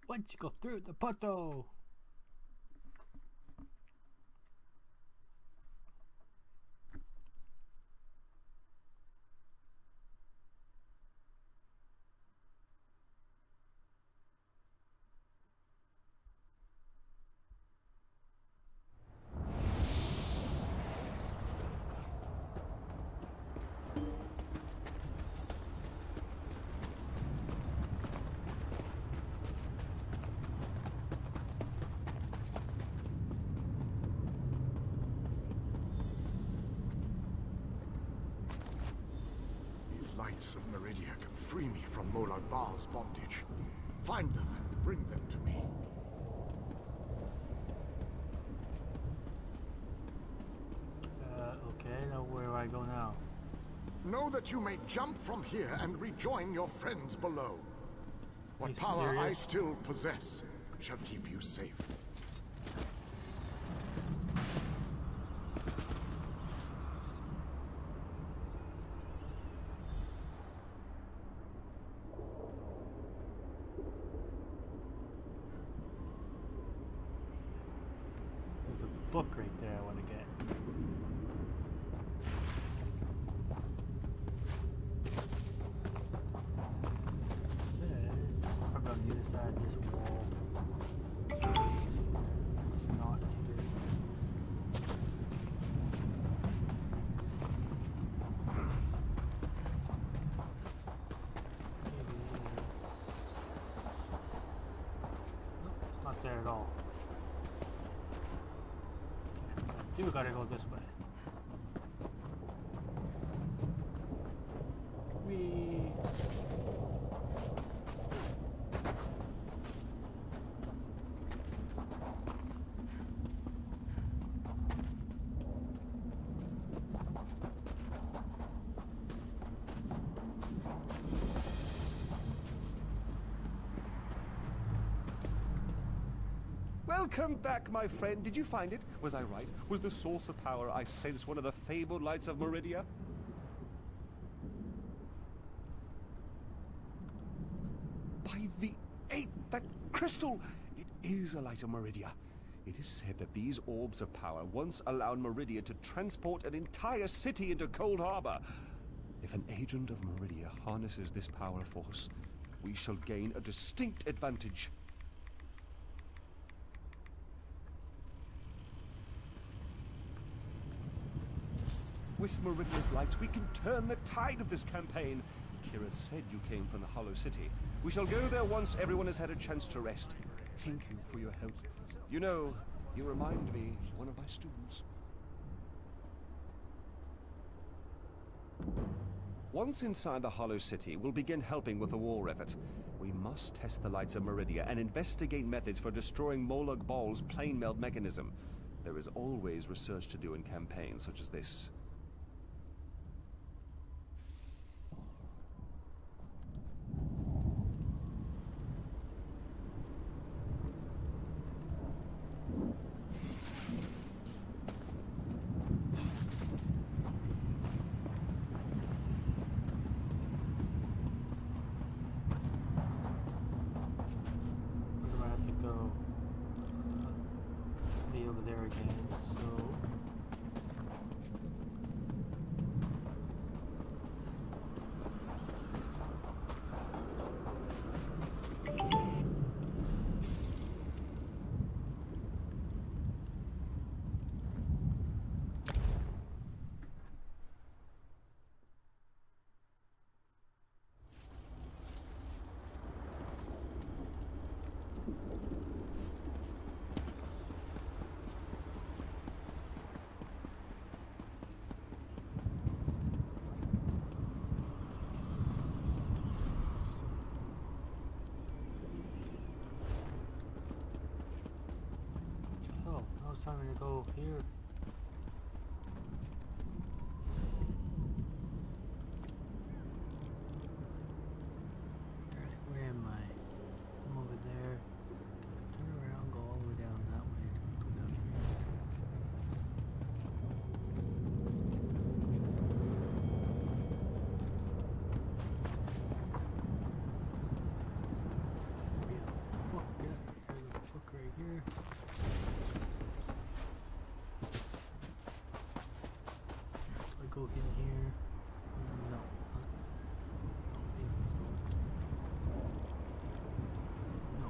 Once you go through the portal! Lights of Meridia can free me from Molag Bal's bondage. Find them and bring them to me. Okay, now where do I go now? Know that you may jump from here and rejoin your friends below. What power serious? I still possess shall keep you safe. Book right there I want to get. It says probably on the other side of this wall. It's not here. at all. Okay, I do gotta go this way. Whee! Welcome back, my friend. Did you find it? Was I right? Was the source of power I sensed one of the fabled lights of Meridia? By the ape, that crystal! It is a light of Meridia. It is said that these orbs of power once allowed Meridia to transport an entire city into Cold Harbor. If an agent of Meridia harnesses this power force, we shall gain a distinct advantage. With Meridia's light, we can turn the tide of this campaign. Kirith said you came from the Hollow City. We shall go there once everyone has had a chance to rest. Thank you for your help. You know, you remind me of one of my students. Once inside the Hollow City, we'll begin helping with the war effort. We must test the lights of Meridia and investigate methods for destroying Molag Bal's plane meld mechanism. There is always research to do in campaigns such as this. Time to go here. Alright, where am I? I'm over there. Turn around, go all the way down that way. Go down here. Oh, yeah, there's a book right here. Go in here. No. I don't think so. No.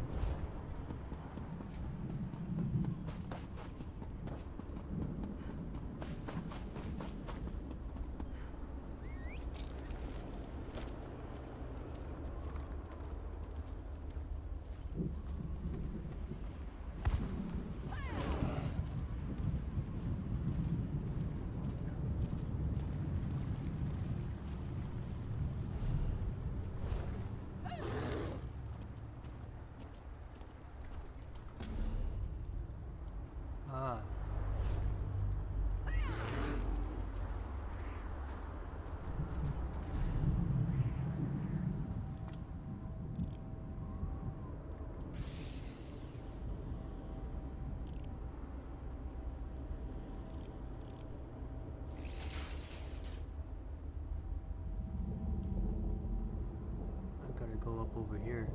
Gotta go up over here.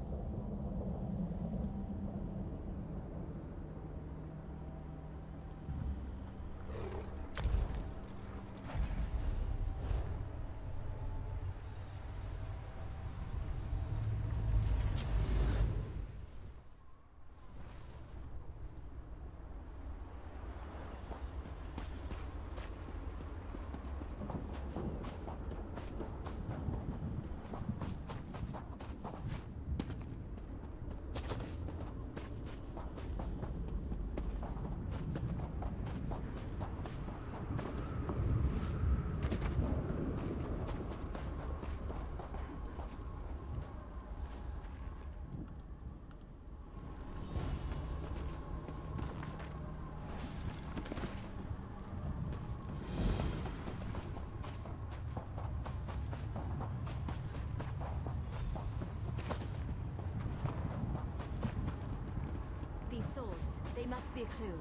be a clue.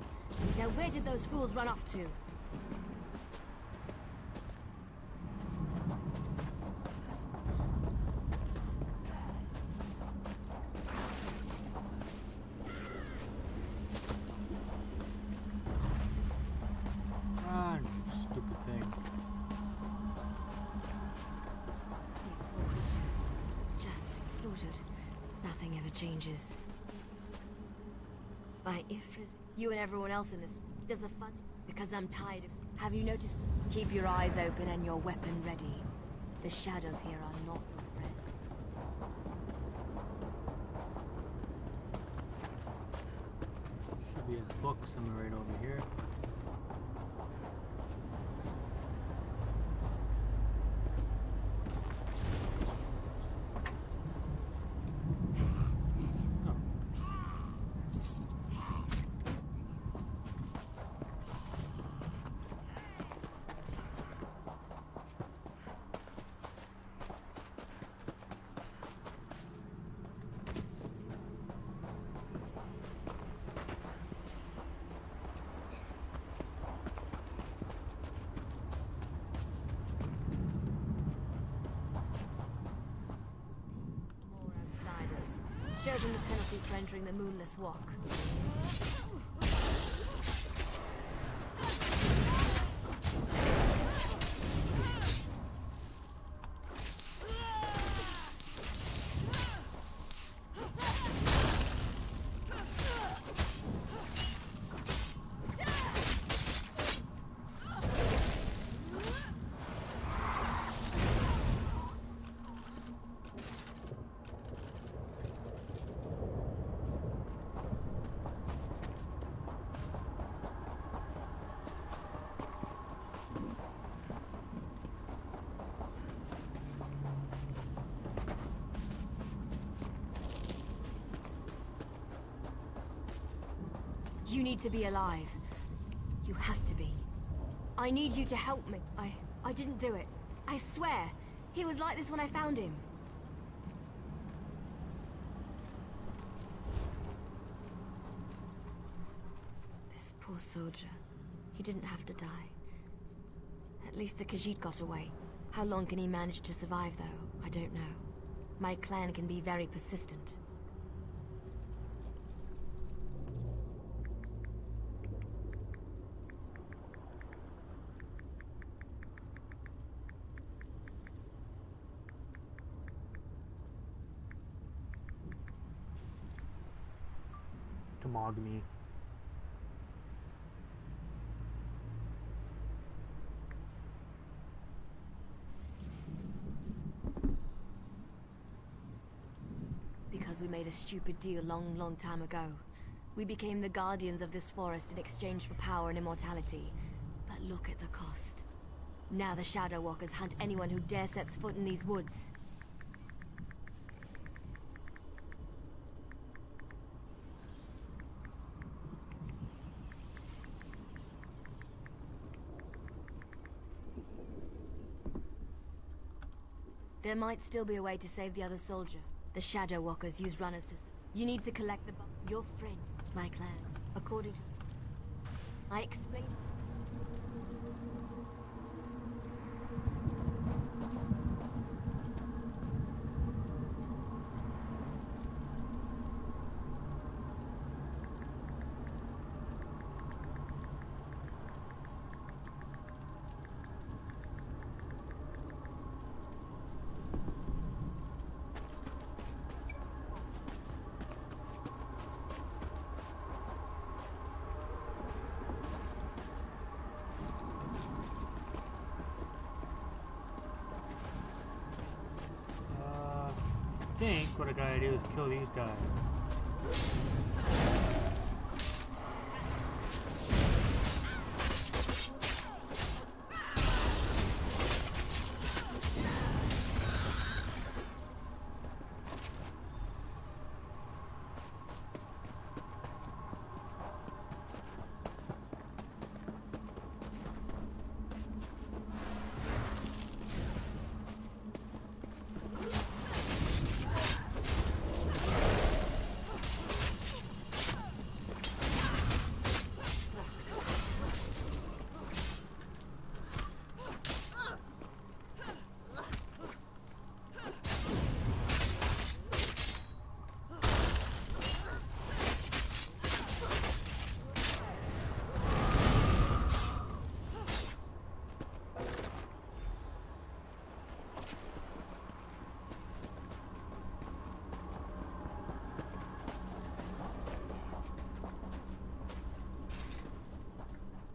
Now where did those fools run off to? Ah, stupid thing. These poor creatures, just slaughtered. Nothing ever changes. My Ifra's, you and everyone else in this, does a fuzz because I'm tired of. Have you noticed? Keep your eyes open and your weapon ready. The shadows here are not your friend. Should be a book somewhere right over here. Show them the penalty for entering the Moonless Walk. You need to be alive. You have to be. I need you to help me. I didn't do it. I swear. He was like this when I found him. This poor soldier. He didn't have to die. At least the Khajiit got away. How long can he manage to survive, though? I don't know. My clan can be very persistent. Tomogamy. Because we made a stupid deal long time ago. We became the guardians of this forest in exchange for power and immortality. But look at the cost. Now the Shadow Walkers hunt anyone who dare sets foot in these woods. There might still be a way to save the other soldier. The Shadow Walkers use runners to... You need to collect the... Your friend, my clan. According to... I explained... I think what I gotta do is kill these guys.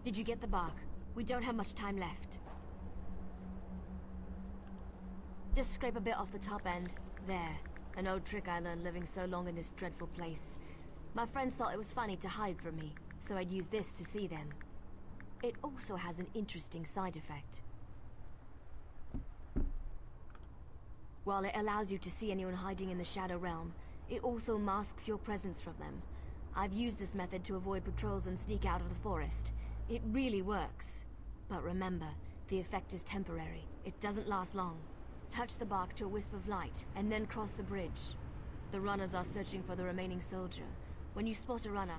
Did you get the bark? We don't have much time left. Just scrape a bit off the top end. There. An old trick I learned living so long in this dreadful place. My friends thought it was funny to hide from me, so I'd use this to see them. It also has an interesting side effect. While it allows you to see anyone hiding in the Shadow Realm, it also masks your presence from them. I've used this method to avoid patrols and sneak out of the forest. It really works. But remember, the effect is temporary. It doesn't last long. Touch the bark to a wisp of light, and then cross the bridge. The runners are searching for the remaining soldier. When you spot a runner,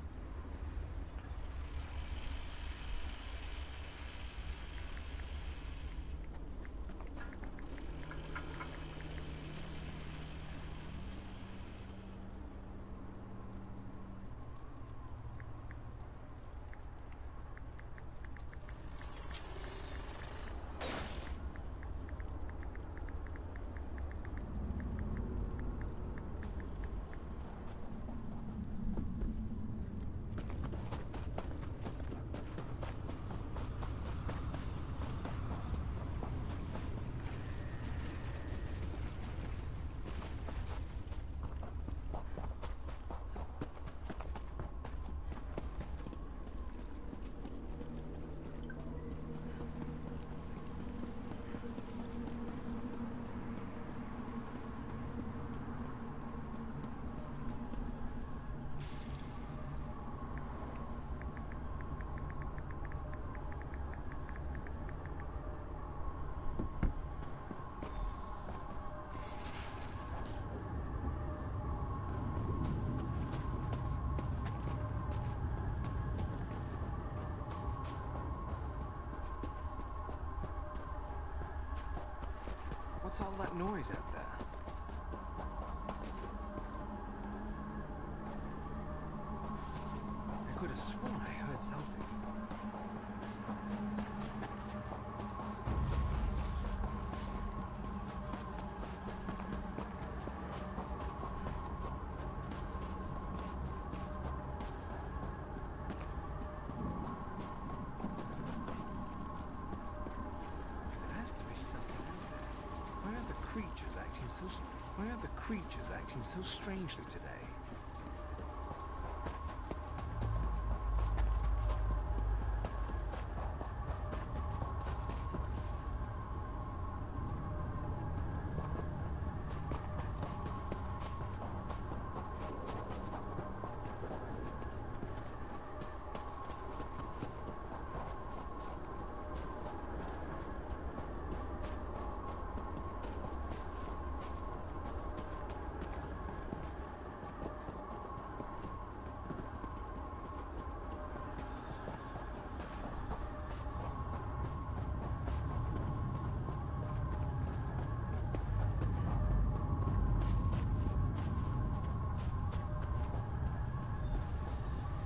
What's all that noise out there? I could have sworn I heard something. Why are the creatures acting so strangely today?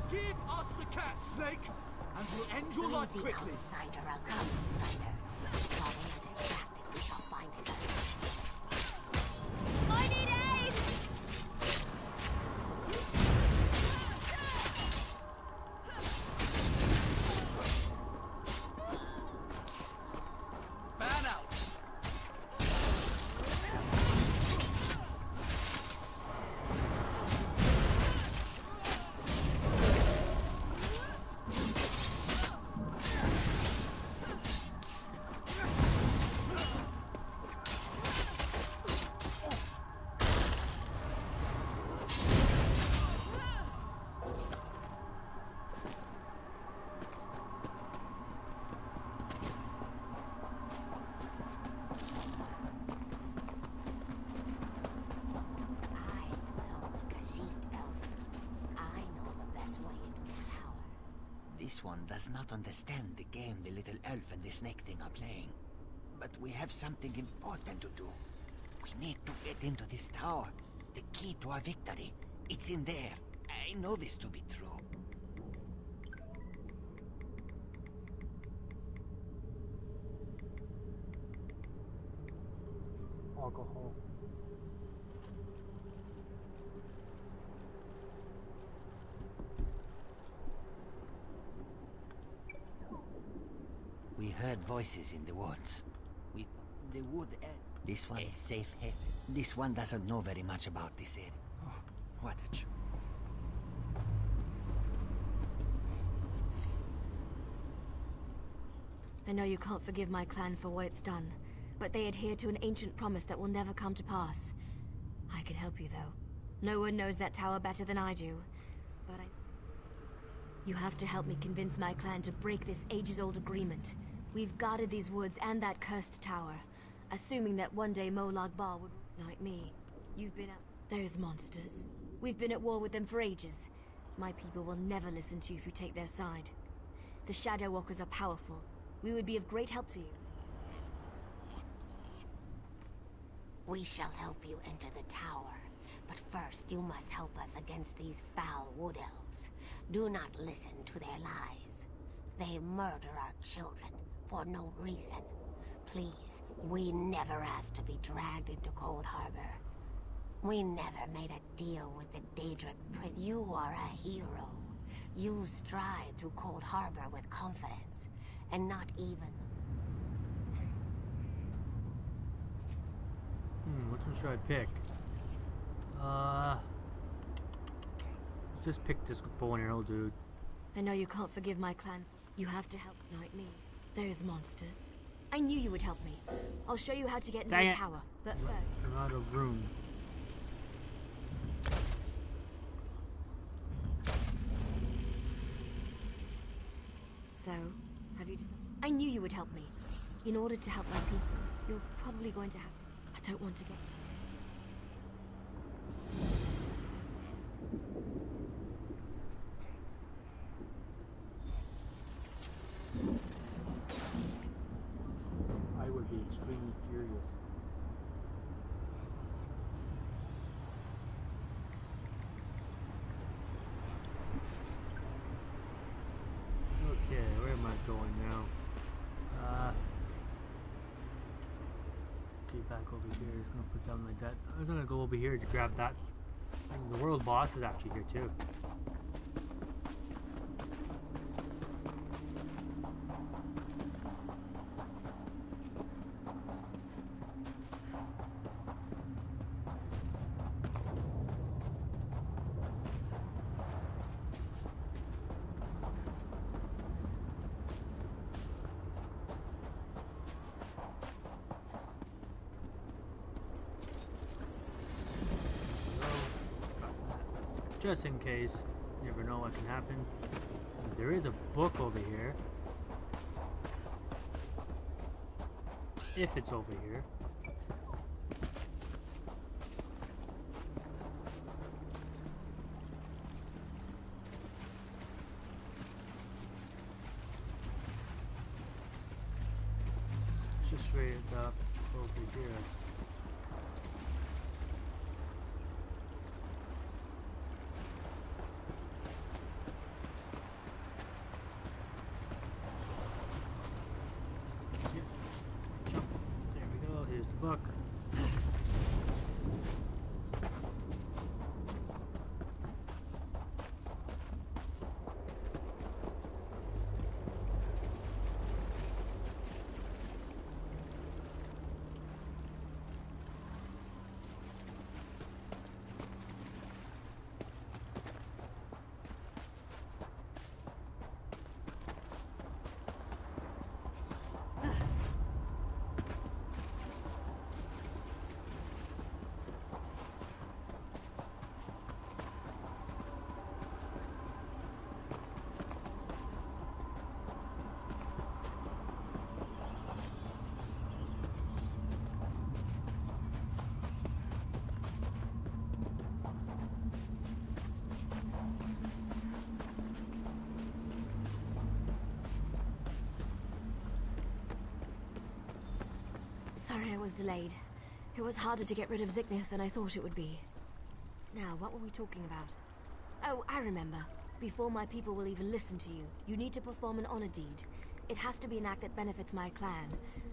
Give us the cat, Snake, and we'll end your life quickly. The outsider, I'll come, insider. While we are distracted, we shall find his I need aid! Fan out! This one does not understand the game the little elf and the snake thing are playing. But we have something important to do. We need to get into this tower. The key to our victory. It's in there. I know this to be true. Alcohol. We heard voices in the woods. The wood... this one is safe here. This one doesn't know very much about this area. Oh, what a... I know you can't forgive my clan for what it's done, but they adhere to an ancient promise that will never come to pass. I can help you, though. No one knows that tower better than I do, but you have to help me convince my clan to break this ages-old agreement. We've guarded these woods and that cursed tower, assuming that one day Molag Bal would... Like me, you've been at... Those monsters. We've been at war with them for ages. My people will never listen to you if you take their side. The Shadow Walkers are powerful. We would be of great help to you. We shall help you enter the tower, but first you must help us against these foul wood elves. Do not listen to their lies. They murder our children for no reason. Please, we never asked to be dragged into Cold Harbor. We never made a deal with the Daedric Prince. You are a hero. You stride through Cold Harbor with confidence, and not even... Which one should I pick? Let's just pick this bow and arrow dude. I know you can't forgive my clan. You have to help like me. Those monsters. I knew you would help me. I'll show you how to get into the tower, but first... I'm out of room. So, have you decided? I knew you would help me. In order to help my people, you're probably going to have... I don't want to get... I would be extremely furious. Okay, where am I going now? Okay, back over here. Just gonna put down my debt. I'm gonna go over here to grab that. And the world boss is actually here too. Just in case, you never know what can happen. But there is a book over here. If it's over here. It's just straight up over here. Book. Sorry I was delayed. It was harder to get rid of Ziknith than I thought it would be. Now, what were we talking about? Oh, I remember. Before my people will even listen to you, you need to perform an honor deed. It has to be an act that benefits my clan.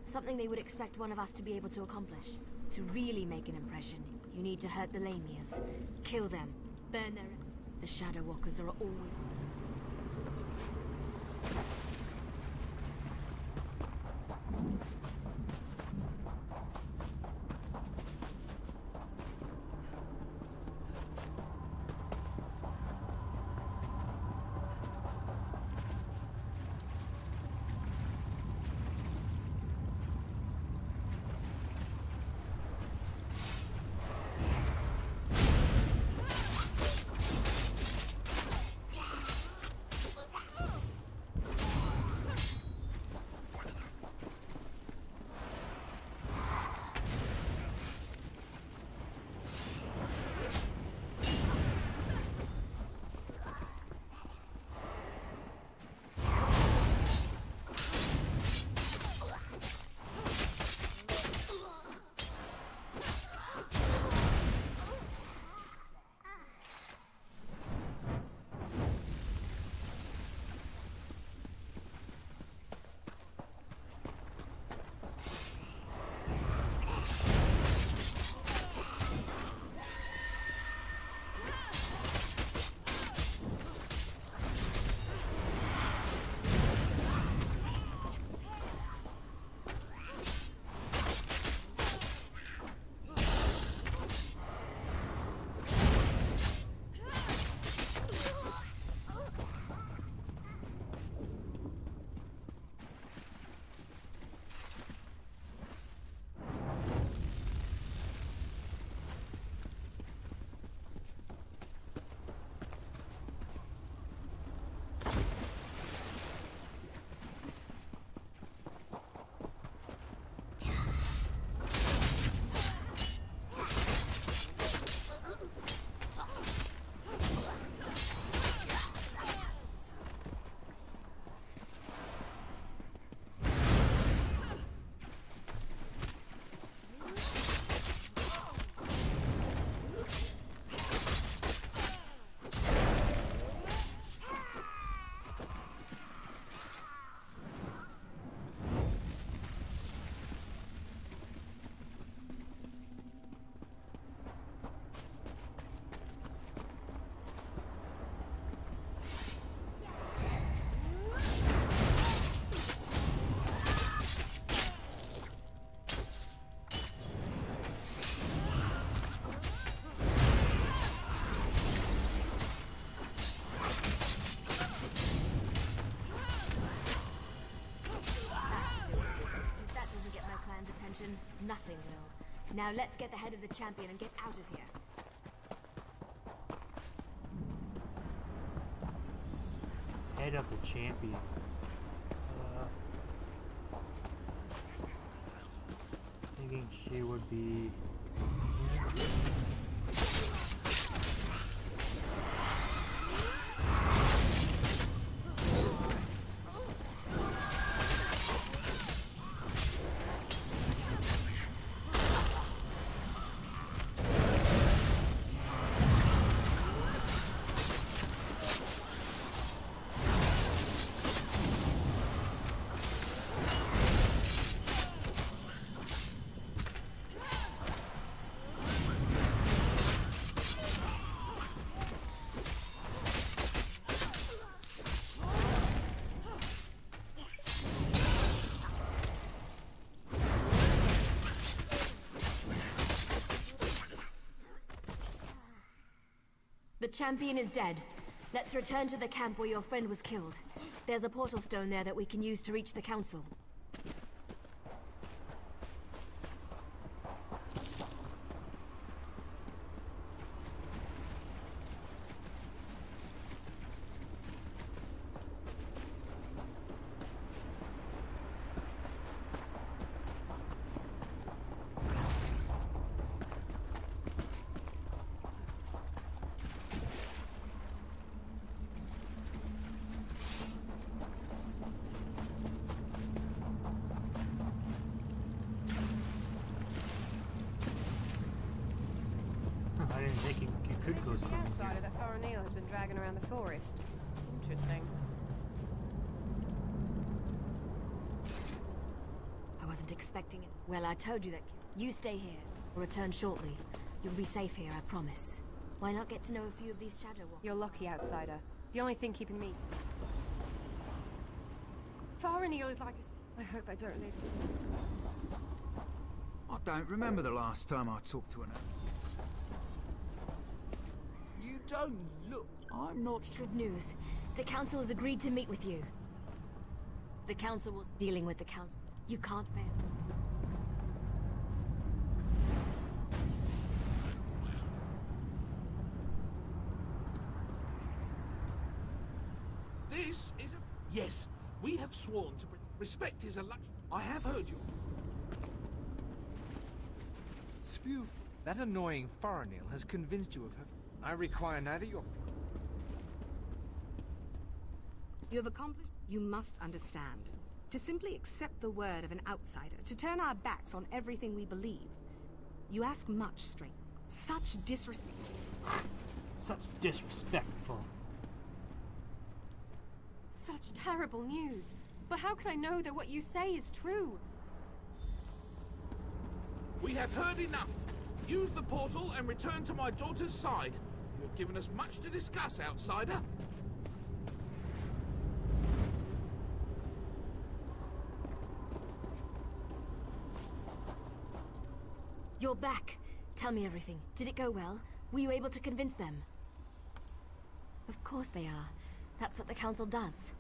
Something they would expect one of us to be able to accomplish. To really make an impression, you need to hurt the Lamias. Kill them. Burn their... The Shadow Walkers are always... Nothing will. Now let's get the head of the champion and get out of here. Head of the champion. Thinking she would be... The champion is dead. Let's return to the camp where your friend was killed. There's a portal stone there that we can use to reach the council. I didn't think you could go This is the swimming outsider here. that Faranil has been dragging around the forest. Interesting. I wasn't expecting it. Well, I told you that. You stay here. I'll return shortly. You'll be safe here, I promise. Why not get to know a few of these shadow walkers? You're lucky, outsider. The only thing keeping me... Faranil is like a... I hope I don't live to... I don't remember the last time I talked to an... You don't look... I'm not sure... Good news. The council has agreed to meet with you. The council was dealing with the council. You can't fail. This is a... Yes, we have sworn to... Respect is a luxury. I have heard you. Spew. That annoying Faranil has convinced you of her... I require neither your... You have accomplished... You must understand. To simply accept the word of an outsider, to turn our backs on everything we believe, you ask much strength. Such disrespect. Such disrespectful. Such terrible news. But how can I know that what you say is true? We have heard enough. Use the portal and return to my daughter's side. You have given us much to discuss, outsider. You're back. Tell me everything. Did it go well? Were you able to convince them? Of course they are. That's what the council does.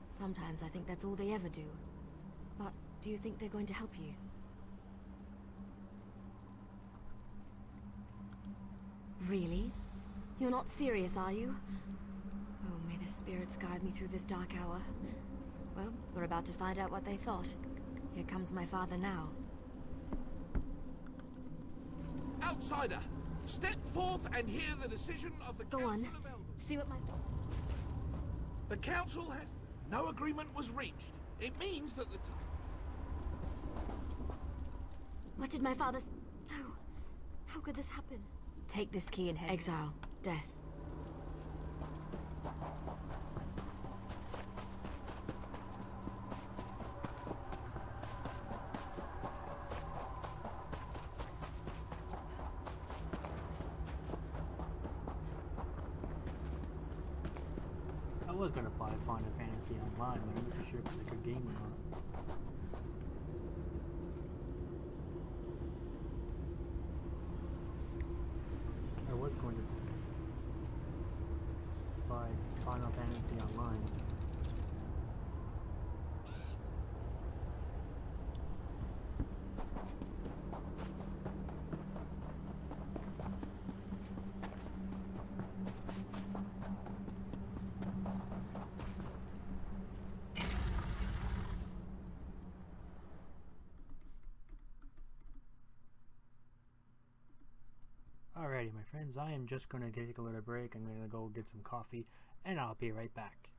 Sometimes I think that's all they ever do. But do you think they're going to help you? Really? You're not serious, are you? Oh, may the spirits guide me through this dark hour. Well, we're about to find out what they thought. Here comes my father now. Outsider, step forth and hear the decision of the Council of Elders. See what my... The Council has... No agreement was reached. It means that the... What did my father... No. How could this happen? Take this key and head... Exile. Death. I was gonna buy Final Fantasy Online, but I'm not too sure if it's a good game or not. I was going to buy Final Fantasy Online. friends, I am just going to take a little break. I'm going to go get some coffee, and I'll be right back.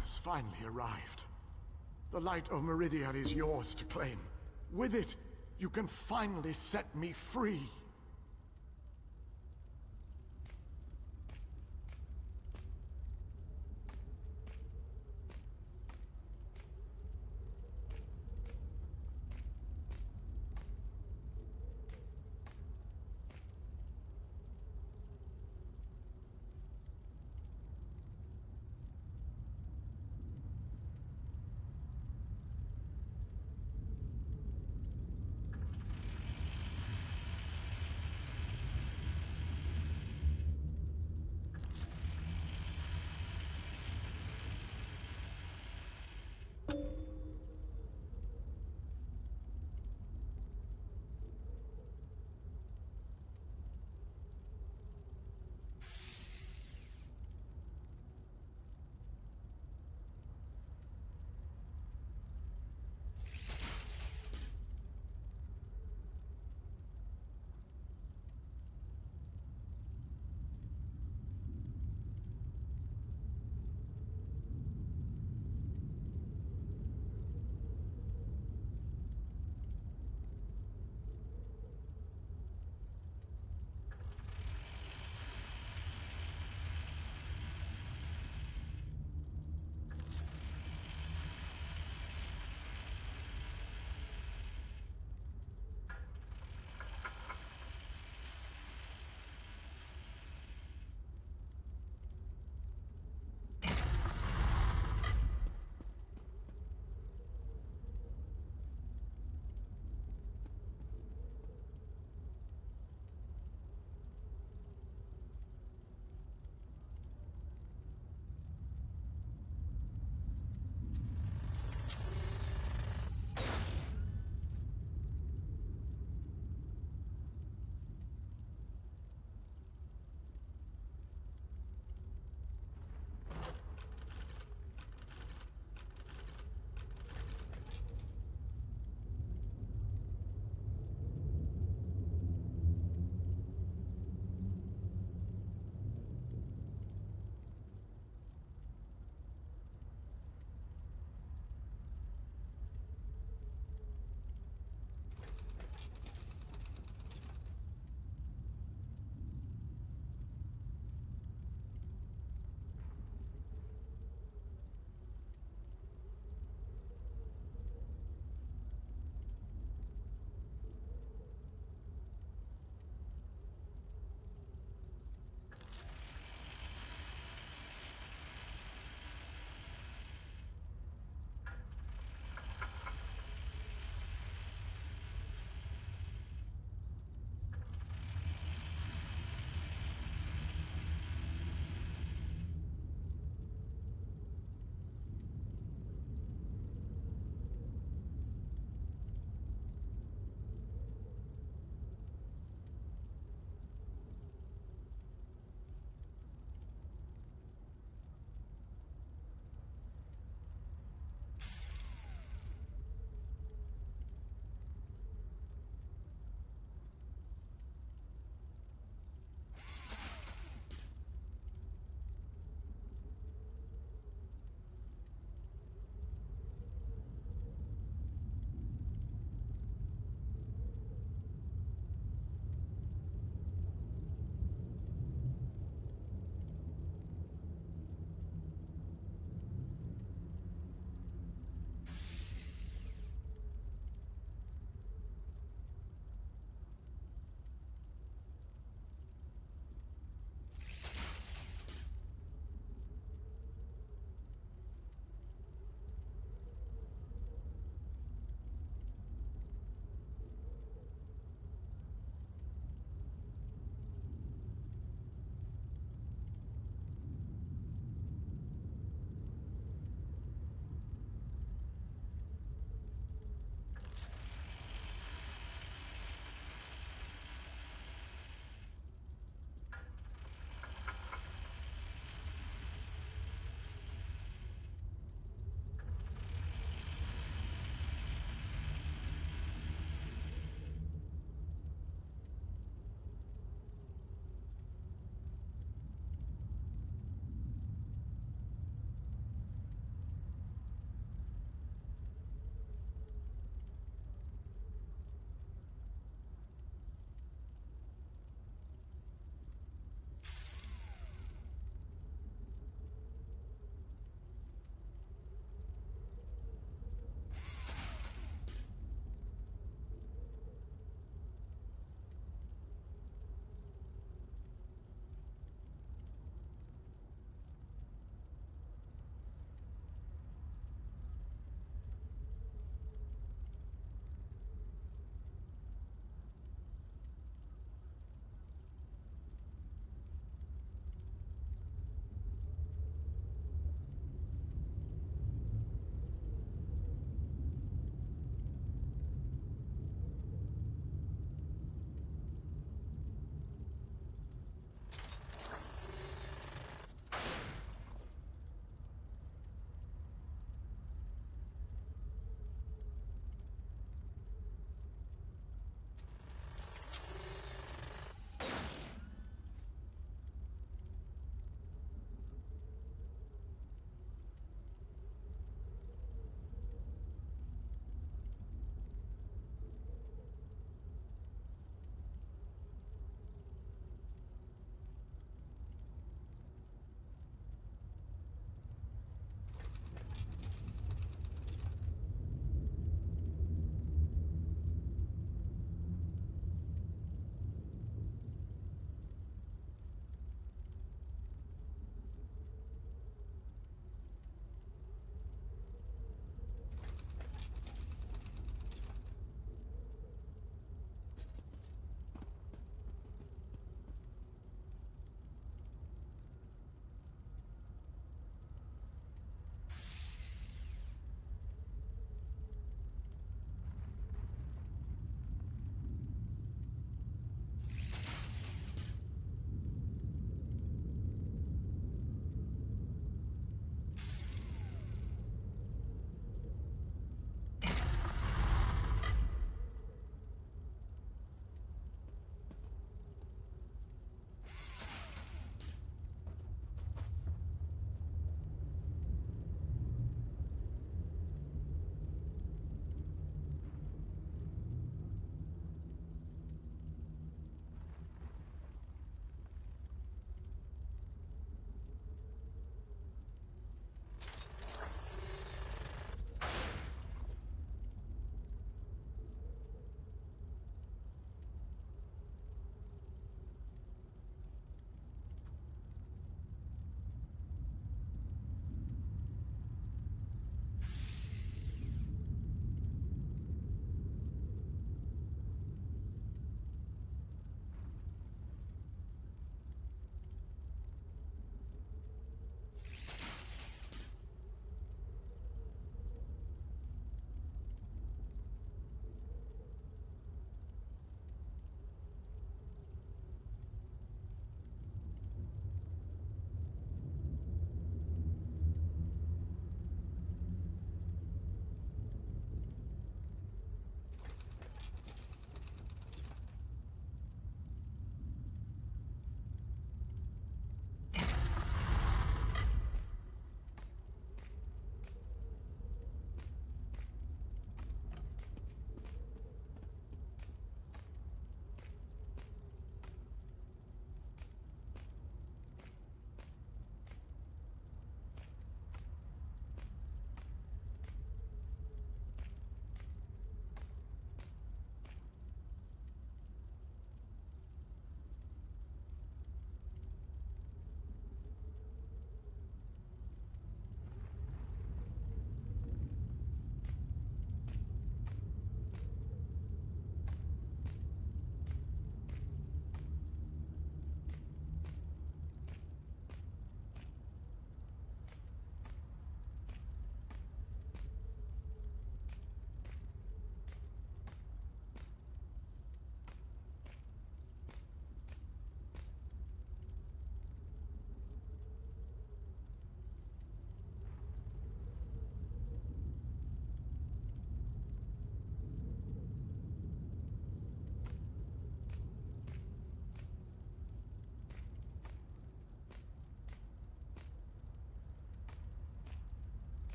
Has finally arrived. The light of Meridia is yours to claim. With it, you can finally set me free.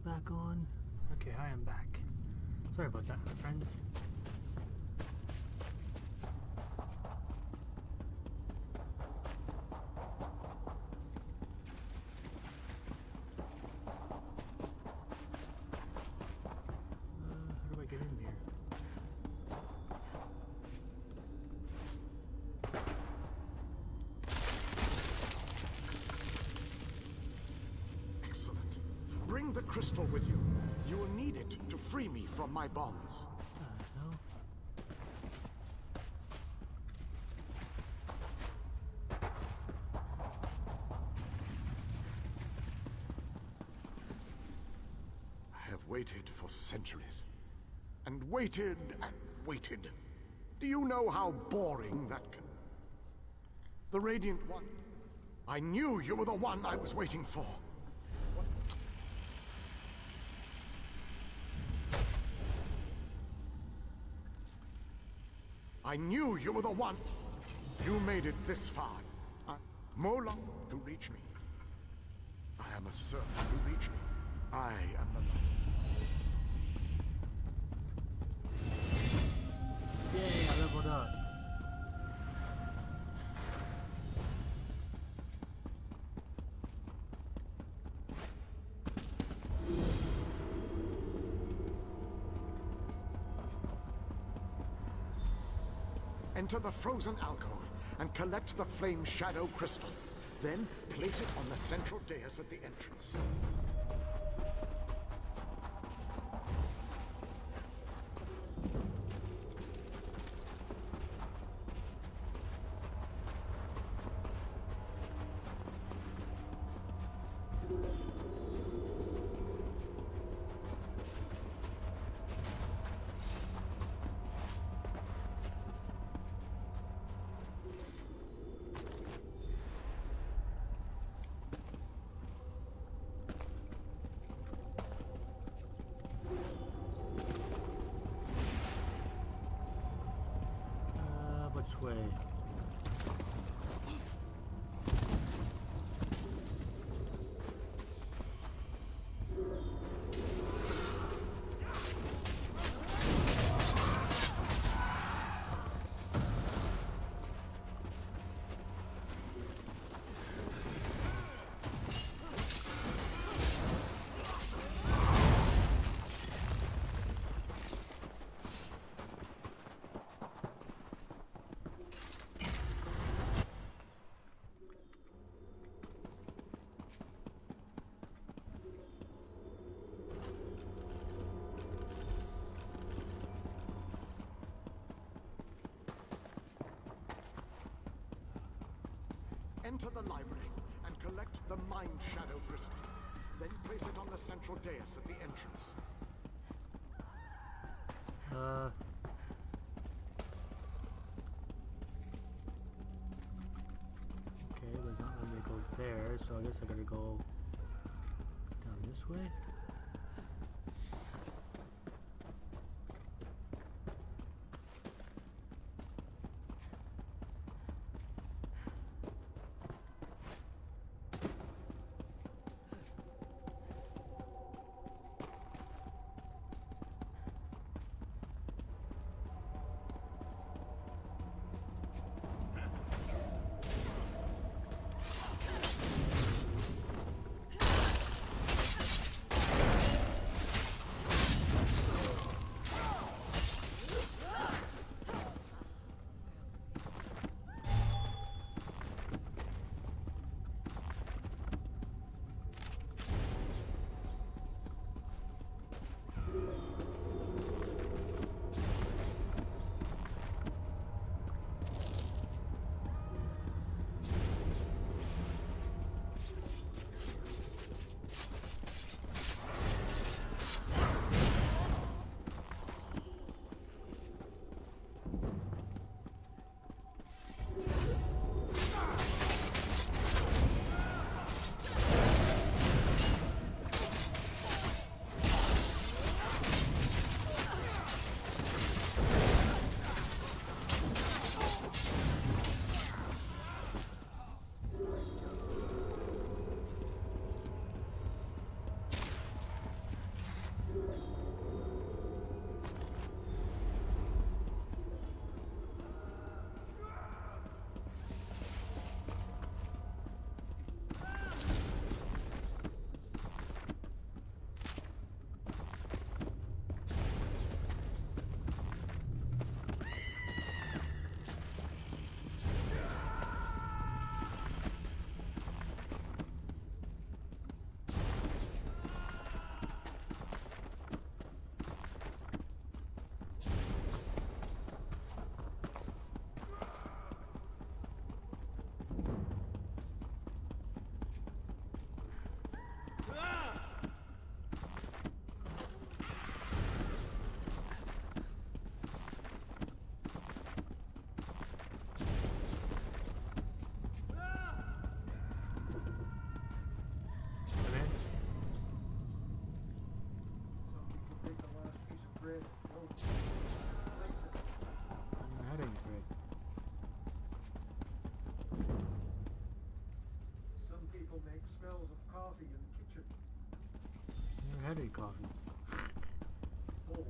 back on. Okay, I am back. Sorry about that, my friends. How do I get in here? Excellent. Bring the crystal with you. You will need it to free me from my bonds. What the hell? I have waited for centuries. And waited and waited. Do you know how boring that can be? The Radiant One. I knew you were the one I was waiting for. I knew you were the one. You made it this far. Molon to reach me. I am a servant who reach me. I am the Yay, I leveled up. Enter the frozen alcove and collect the flame shadow crystal. Then place it on the central dais at the entrance. Which way? Enter the library and collect the Mind Shadow Crystal. Then place it on the central dais at the entrance. Okay, there's not letting me go there, so I guess I gotta go down this way. That ain't great. Some people make smells of coffee in the kitchen. Never had any coffee. Oh.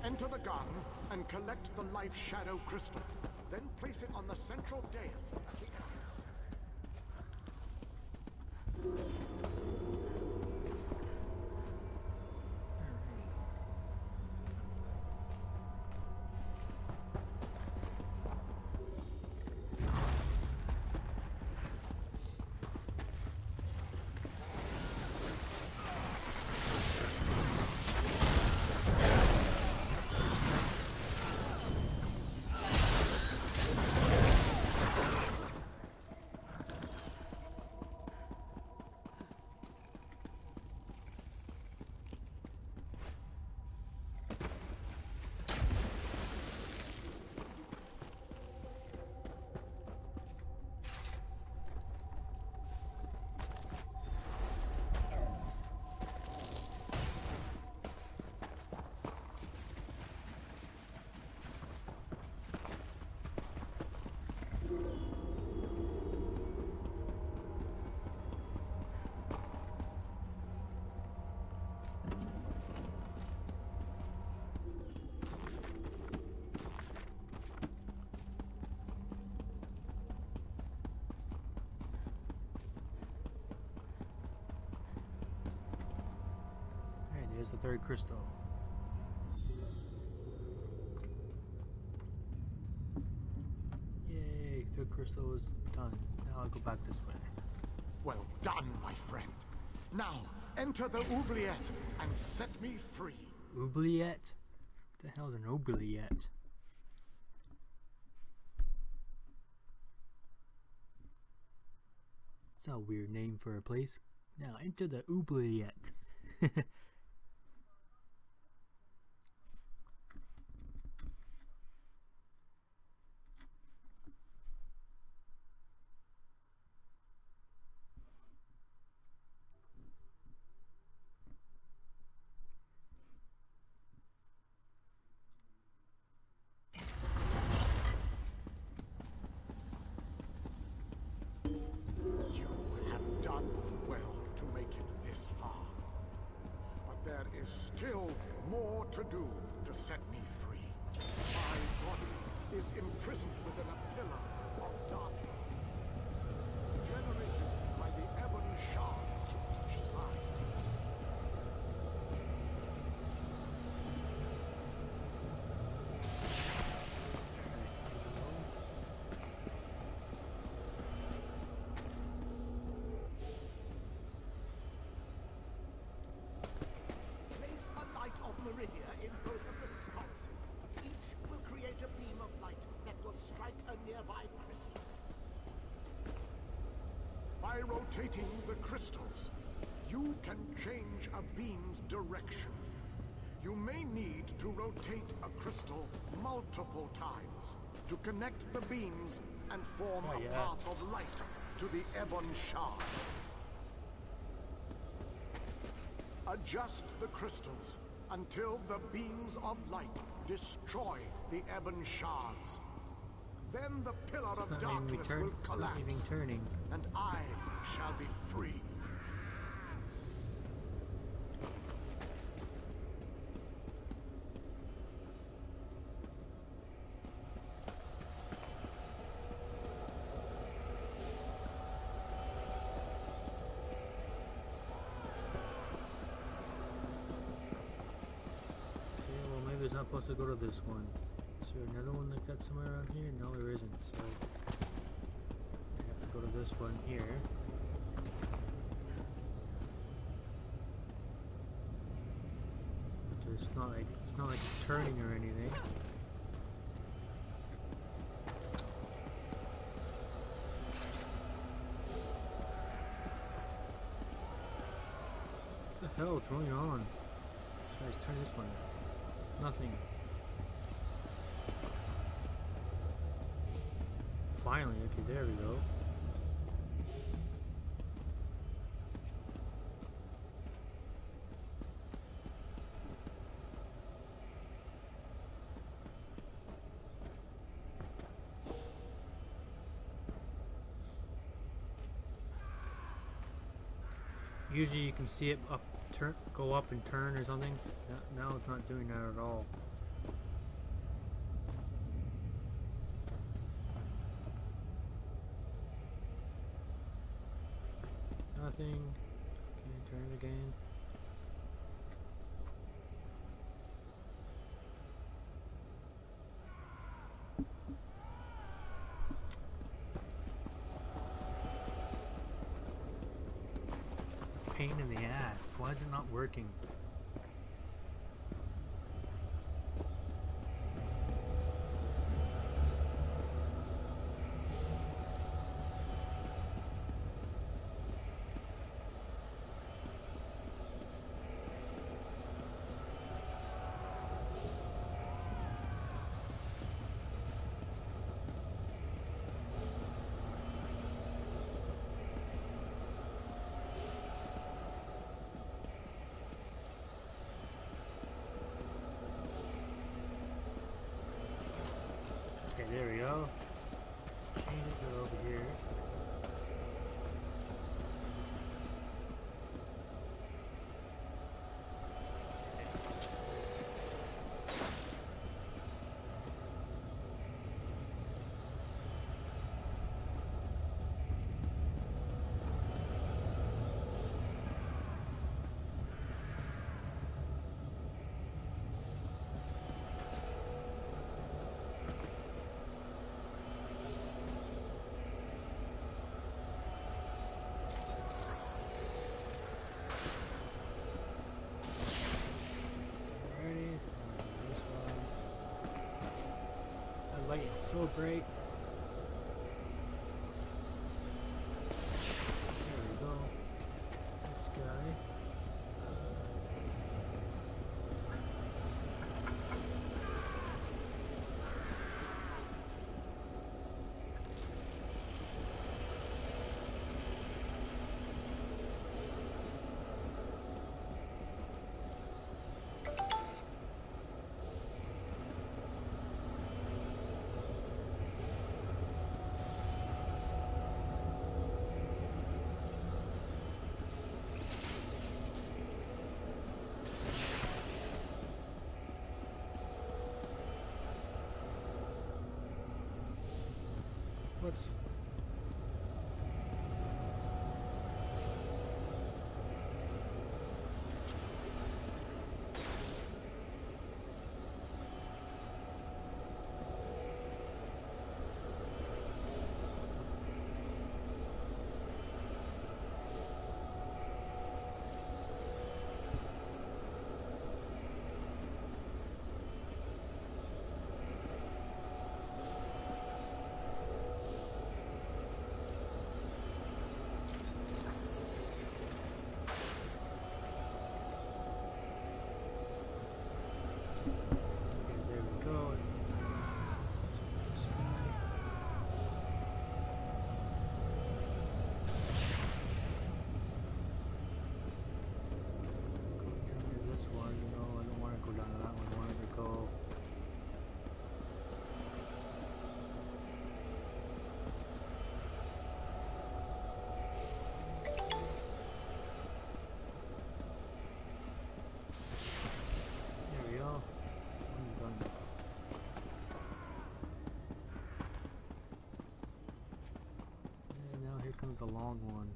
Enter the garden and collect the life shadow crystal. Then place it on the central dais. There's the third crystal. Yay, third crystal is done. Now I'll go back this way. Well done, my friend. Now, enter the oubliette and set me free. Oubliette? What the hell's an oubliette? It's a weird name for a place. Now enter the oubliette. Still more to do to set me free. My body is imprisoned within a pillar of darkness, generated by the ebony shards of each side. Meridia in both of the sconces. Each will create a beam of light that will strike a nearby crystal. By rotating the crystals, you can change a beam's direction. You may need to rotate a crystal multiple times to connect the beams and form a path of light to the ebon shards. Adjust the crystals until the beams of light destroy the ebon shards. Then the pillar of darkness will collapse, and I shall be free. It's not supposed to go to this one. Is there another one like that somewhere around here? No, there isn't. So I have to go to this one here. But it's not like it's turning or anything. What the hell is going on? Let's turn this one. Nothing. Finally, okay, there we go. Usually you can see it up, go up and turn or something. Now it's not doing that at all. Nothing. Okay, turn it again. Pain in the ass. Why is it not working? Okay, there we go. Change it to over here. It's so bright. There we go. This guy. What's the long one?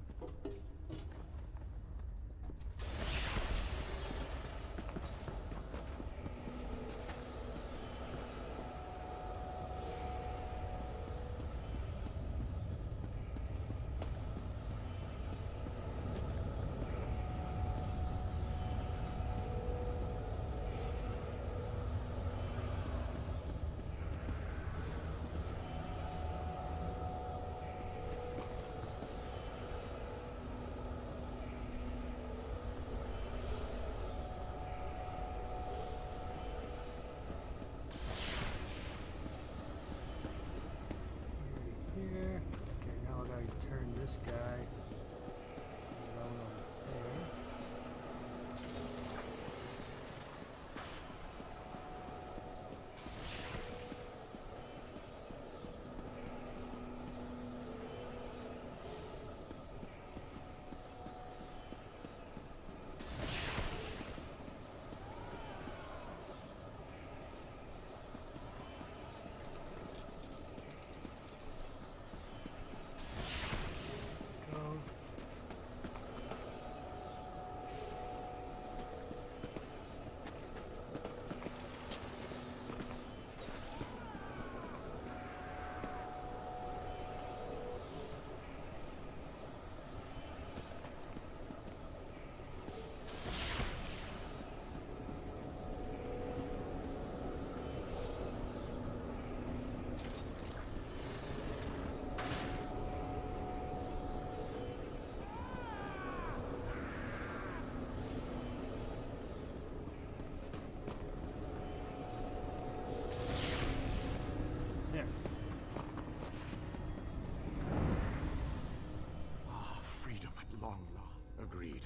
Agreed.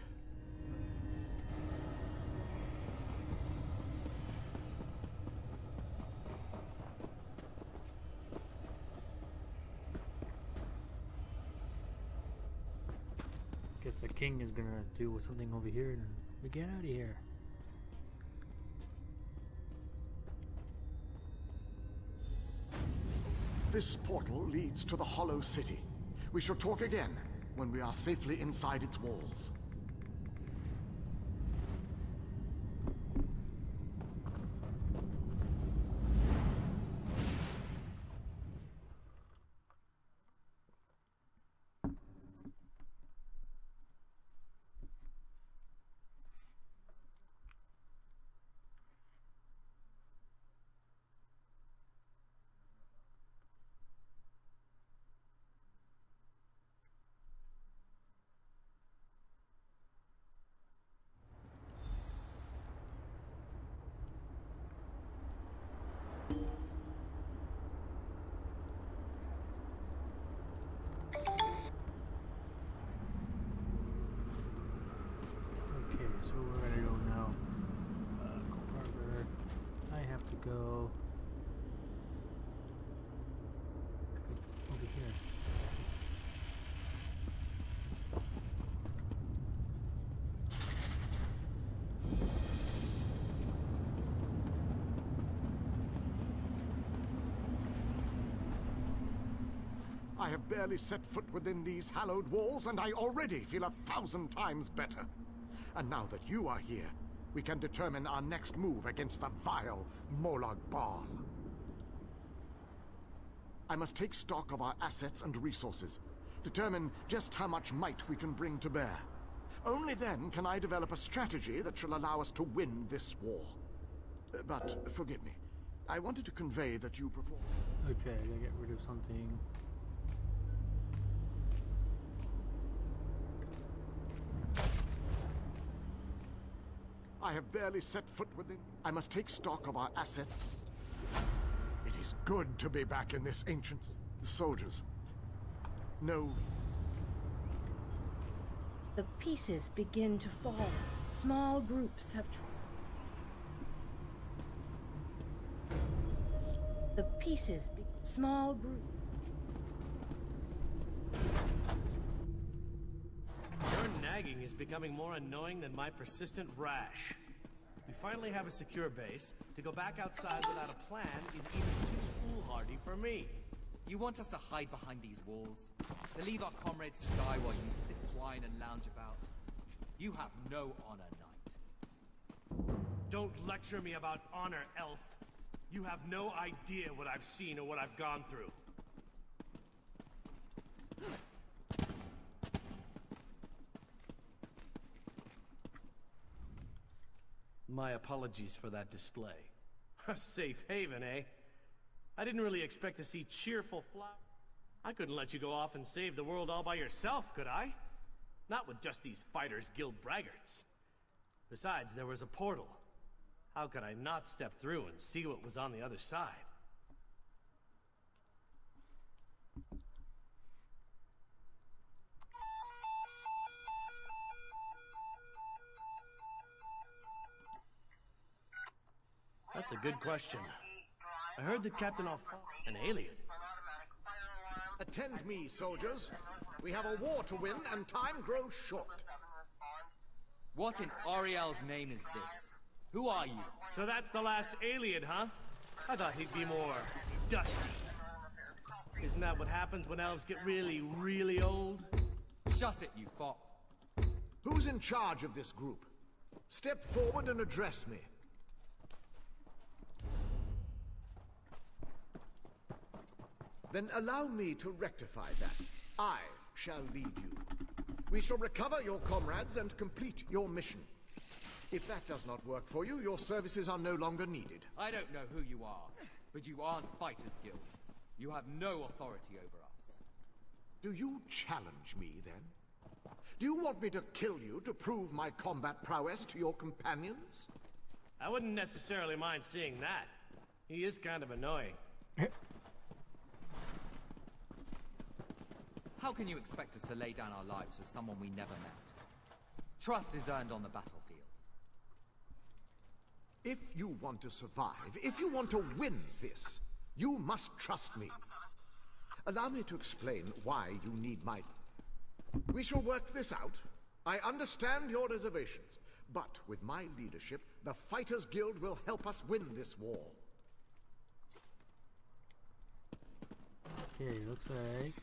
Guess the king is gonna do something over here and we get out of here. This portal leads to the Hollow City. We shall talk again when we are safely inside its walls. So where do I go now? Cold Harbor. I have to go over here. I have barely set foot within these hallowed walls, and I already feel 1,000 times better. And now that you are here, we can determine our next move against the vile Molag Bal. I must take stock of our assets and resources, determine just how much might we can bring to bear. Only then can I develop a strategy that shall allow us to win this war. But forgive me, I wanted to convey that you perform. Okay, I gotta get rid of something. I have barely set foot within. I must take stock of our assets. It is good to be back in this ancient... The soldiers. No. The pieces begin to fall. Small groups have... The pieces... Small group... Your nagging is becoming more annoying than my persistent rash. We finally have a secure base. To go back outside without a plan is even too foolhardy for me. You want us to hide behind these walls? To leave our comrades to die while you sip wine and lounge about? You have no honor, knight. Don't lecture me about honor, elf. You have no idea what I've seen or what I've gone through. My apologies for that display. A safe haven, eh? I didn't really expect to see cheerful flowers. I couldn't let you go off and save the world all by yourself, could I? Not with just these Fighters Guild braggarts. Besides, there was a portal. How could I not step through and see what was on the other side? That's a good question. I heard that Captain an alien. Attend me, soldiers. We have a war to win, and time grows short. What in Ariel's name is this? Who are you? So that's the last alien, huh? I thought he'd be more dusty. Isn't that what happens when elves get really, really old? Shut it, you fop. Who's in charge of this group? Step forward and address me. Then allow me to rectify that. I shall lead you. We shall recover your comrades and complete your mission. If that does not work for you, your services are no longer needed. I don't know who you are, but you aren't Fighters Guild. You have no authority over us. Do you challenge me, then? Do you want me to kill you to prove my combat prowess to your companions? I wouldn't necessarily mind seeing that. He is kind of annoying. How can you expect us to lay down our lives for someone we never met? Trust is earned on the battlefield. If you want to survive, if you want to win this, you must trust me. Allow me to explain why you need my... We shall work this out. I understand your reservations, but with my leadership, the Fighters Guild will help us win this war. Okay, looks like...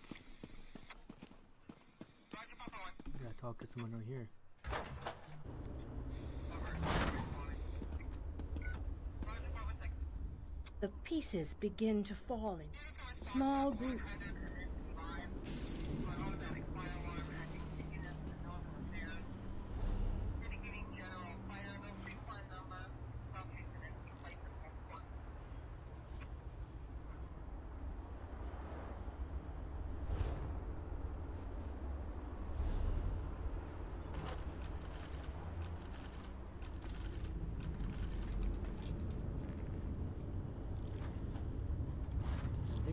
I gotta talk to someone over here. The pieces begin to fall in small groups.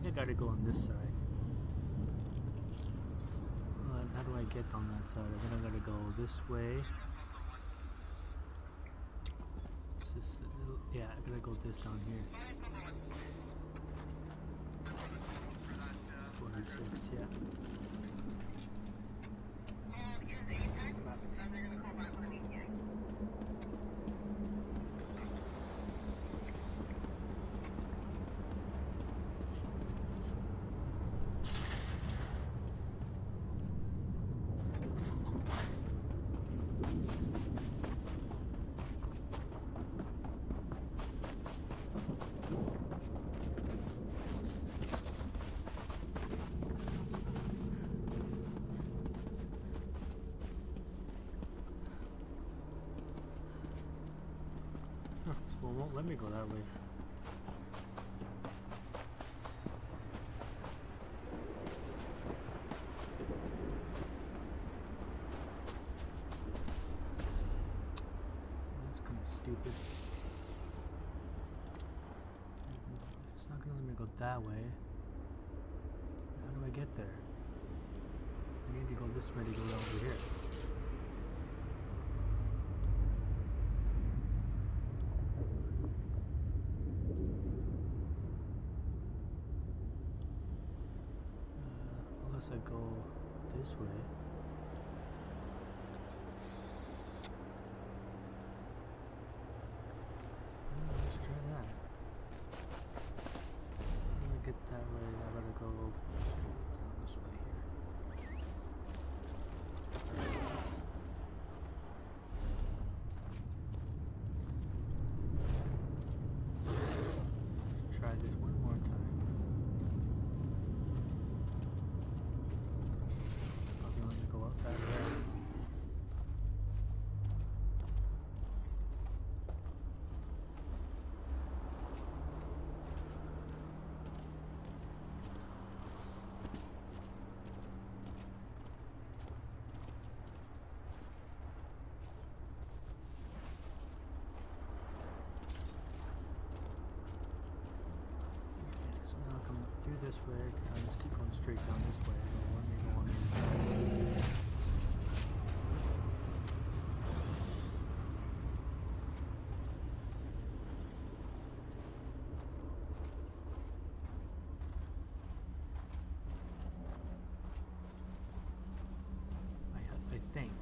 I gotta go on this side. How do I get on that side? I think I gotta go this way. Yeah, I gotta go this down here. 26, yeah. Well, won't let me go that way. That's kind of stupid. If it's not gonna let me go that way, how do I get there? I need to go this way to go over here. Unless I go this way. Let's try that. How do I get that way? I gotta go straight down this way here. Let's try this one more time. Go up that way. Okay, so now coming up through this way, I'll just keep going straight down this way. Let me go on this side. I think.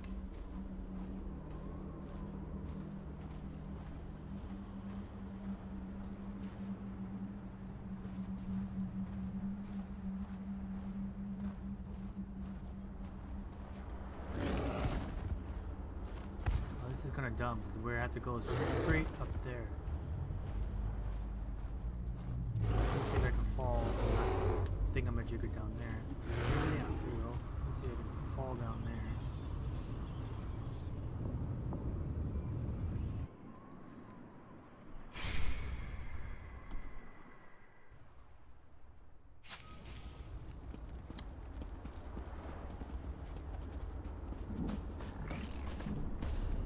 Oh, this is kind of dumb because we have to go straight up there. Let's see if I can fall on that thingamajigger down there. Yeah, there we go. Let's see if I can fall down there.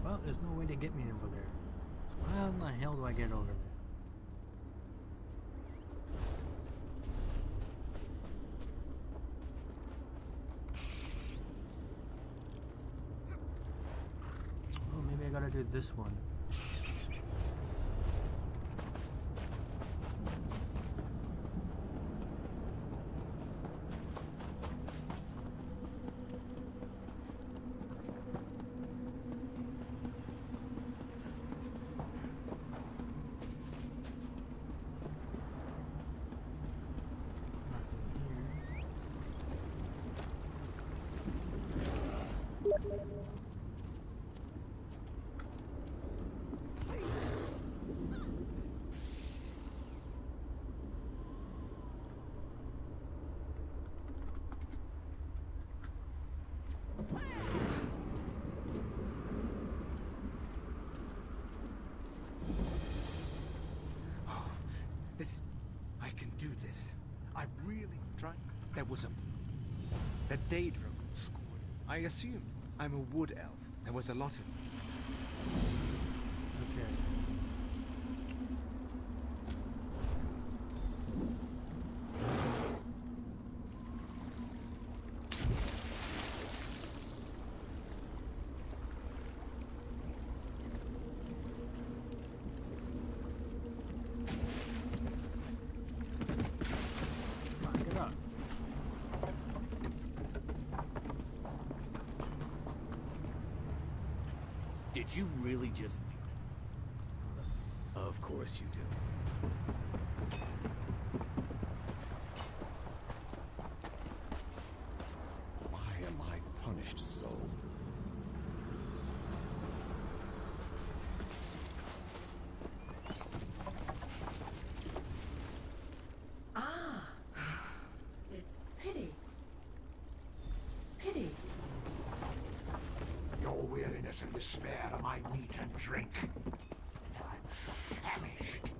Well, there's no way to get me over there. So how in the hell do I get over there? I gotta do this one. That Daedrum scored. I assumed. I'm a wood elf. There was a lot of... Okay. Did you really just leave? Of course you do. Why am I punished so? Ah, it's pity. Pity. Your weariness and despair are my meat and drink. And I'm famished.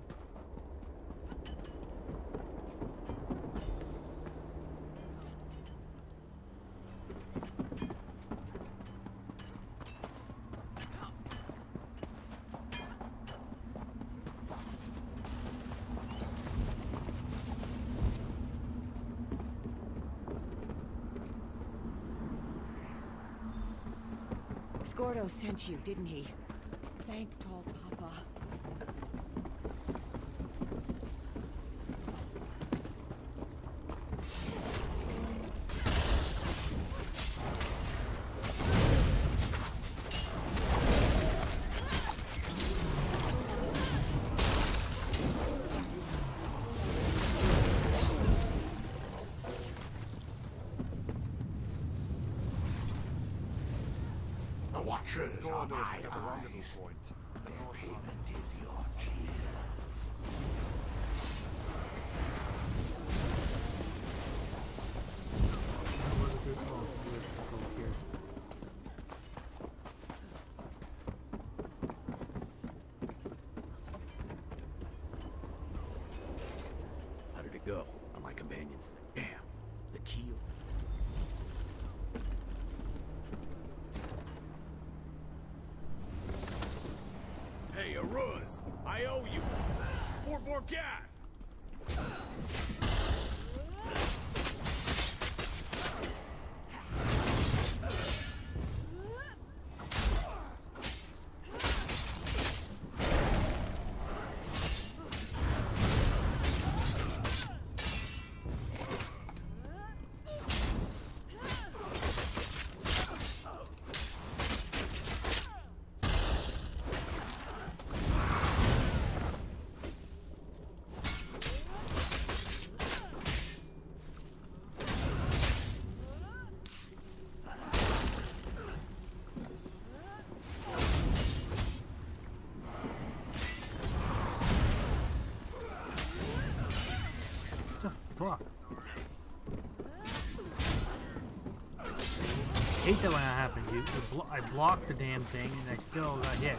Gordo sent you, didn't he? Thank Tall Papa. Watchers are my eyes. Their payment is your tears. How did it go? Are my companions? Damn, the keel. Hey, Aruz! I owe you! Fort Morgath! Fuck. I hate that when that happens. I blocked the damn thing and I still got hit.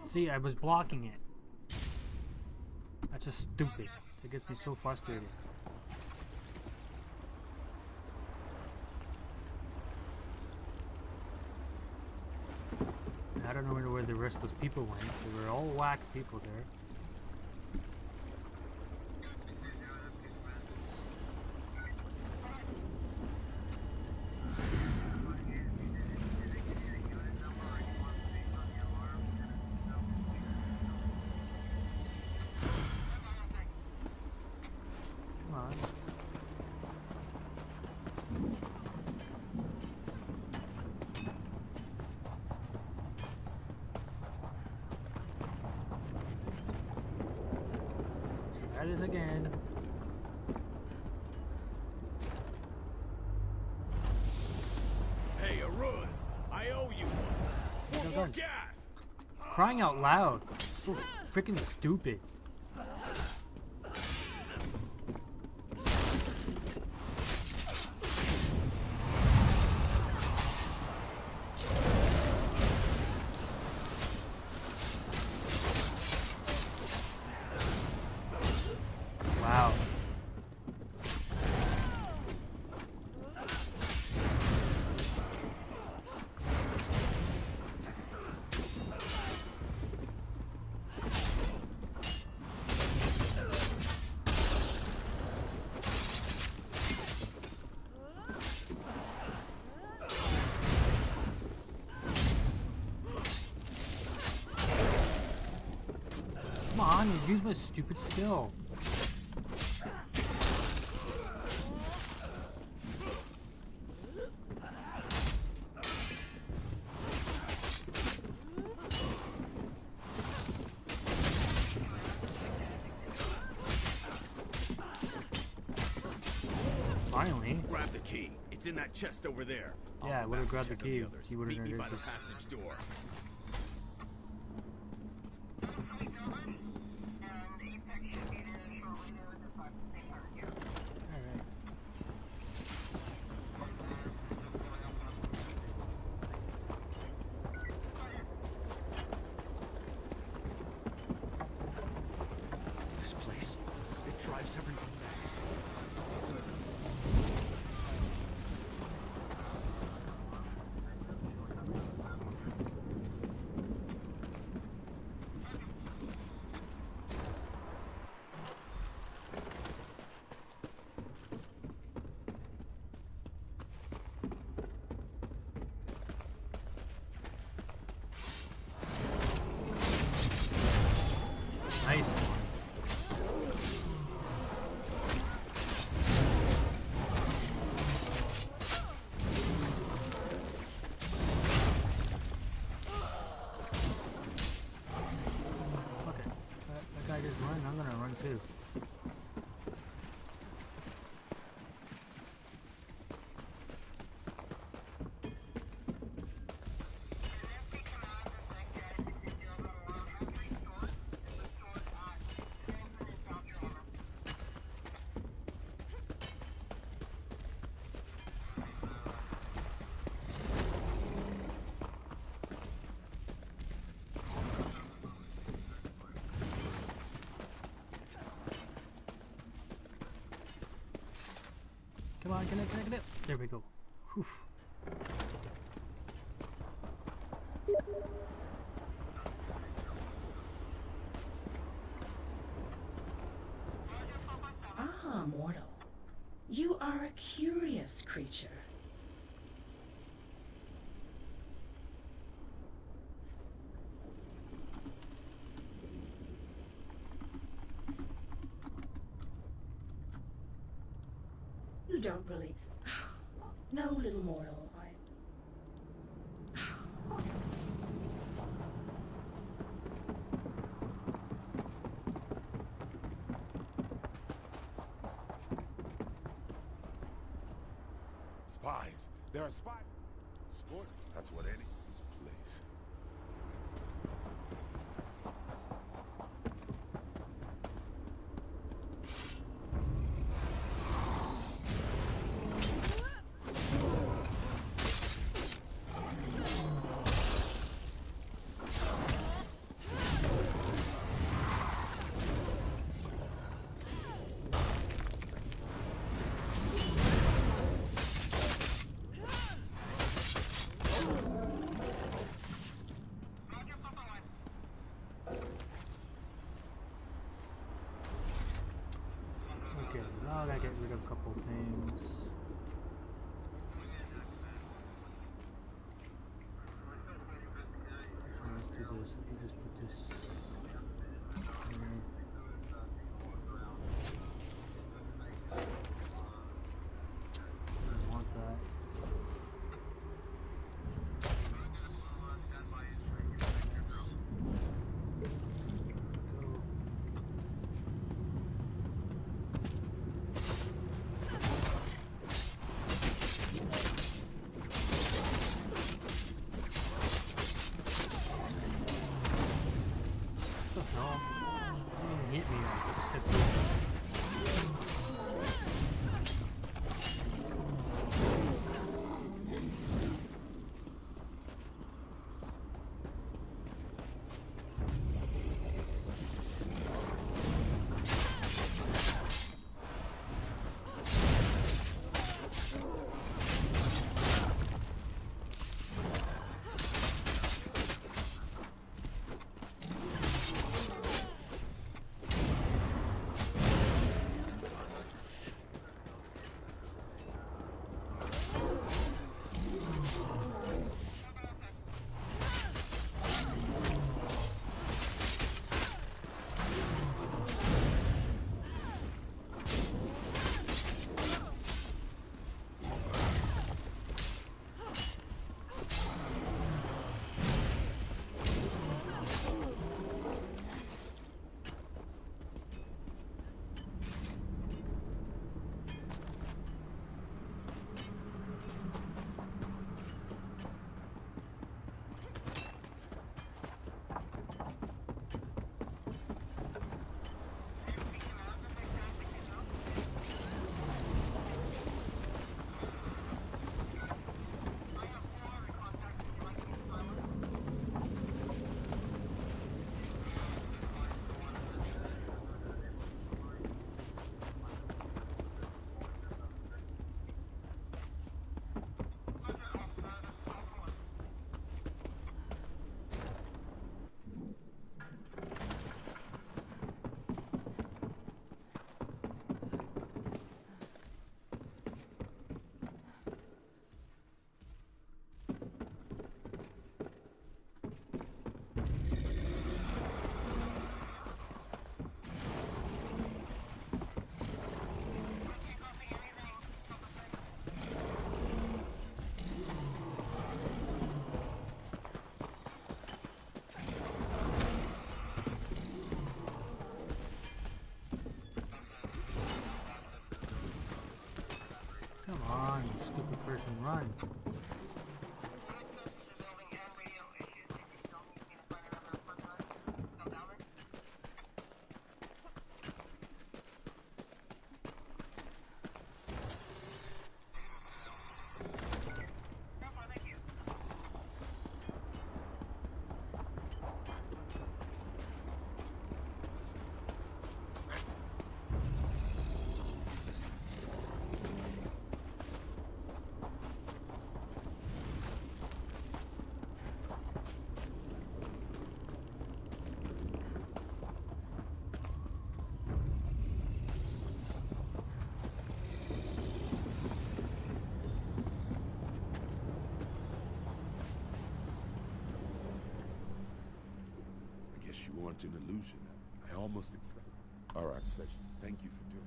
See, I was blocking it. That's just stupid. That gets me so frustrated. I don't know where the rest of those people went. They were all whack people there. Try this again. Hey, Aruz, I owe you one. Go, For go. gas. Crying out loud. So freaking stupid. Wow. Come on, use my stupid skill. Finally. Grab the key. It's in that chest over there. Yeah, I would have grabbed the key. He would Meet me by have the just. passage door. Alright. This place, it drives everyone Nice. Okay, that guy just run. I'm gonna run too. Come on, get it. There we go. Whew. Ah, mortal. You are a curious creature. You don't really... No, little mortal. Spies. There are spies. Score. That's what any place. Okay, now I gotta get rid of a couple things. Let's do this. Let me just put this here. I don't want that. Go. person, run. You want an illusion. I almost expect. Alright, thank you for doing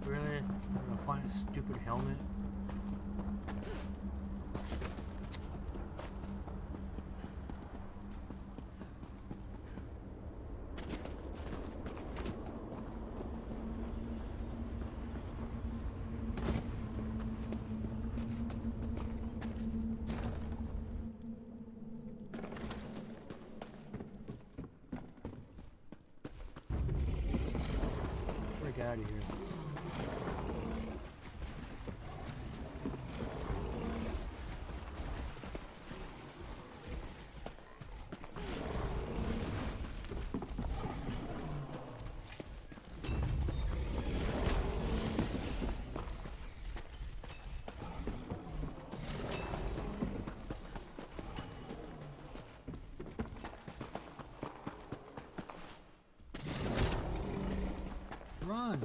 it. Really? I'm gonna find a stupid helmet? Out of here. Run!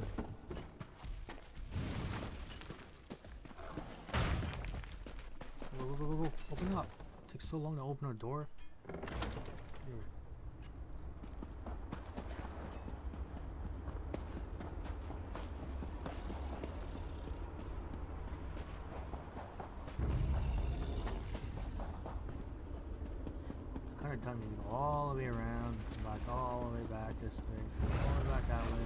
Go. Open up. It takes so long to open a door. Here. It's kind of time to go all the way around, back all the way back this way, all the way back that way.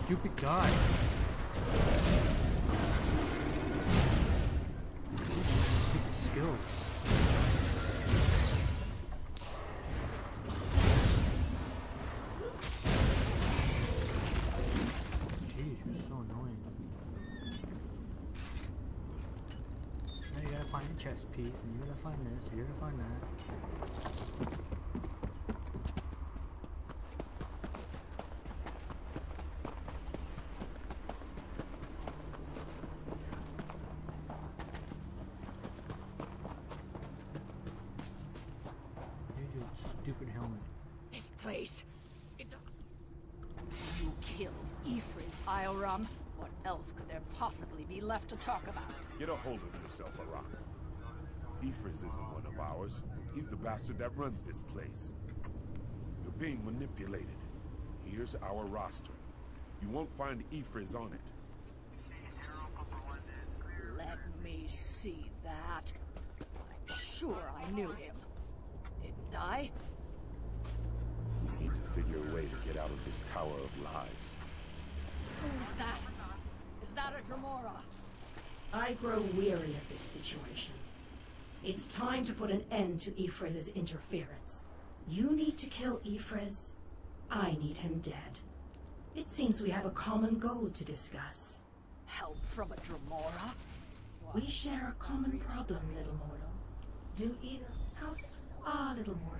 Stupid guy. Stupid skills. Jeez, you're so annoying. Now you gotta find a chest piece, and you gotta find this, and you gotta find that. Stupid helmet. This place. You killed Ifrit's Ioram. What else could there possibly be left to talk about? Get a hold of yourself, Aram. Ifrit isn't one of ours. He's the bastard that runs this place. You're being manipulated. Here's our roster. You won't find Ifrit on it. Let me see that. I'm sure I knew him. Didn't I? We need to figure a way to get out of this tower of lies. Who's that? Is that a Dremora? I grow weary of this situation. It's time to put an end to Ifrit's interference. You need to kill Ifrit. I need him dead. It seems we have a common goal to discuss. Help from a Dremora? We share a common problem, little mortal. Do either house little mortal.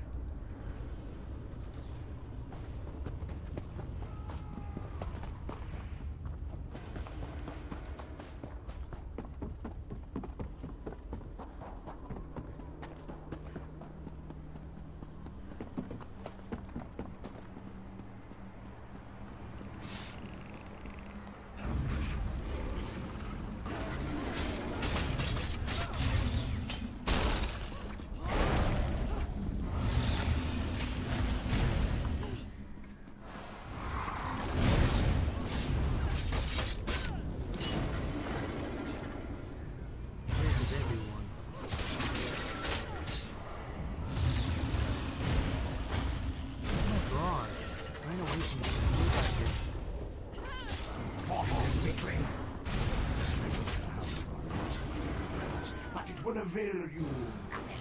But it would avail you nothing.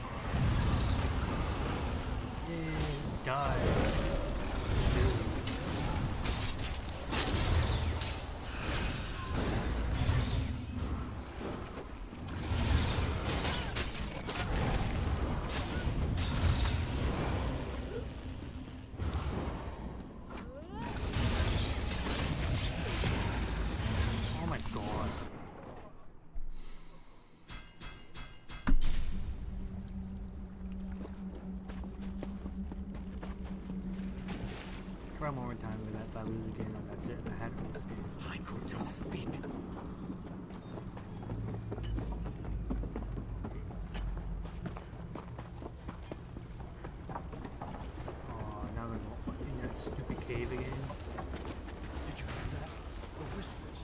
Die. Oh my god. Try one more time with that. If I lose again, that's it. I had to lose again. I could just speak. Oh, now we're in that stupid cave again. Did you hear that? The whispers.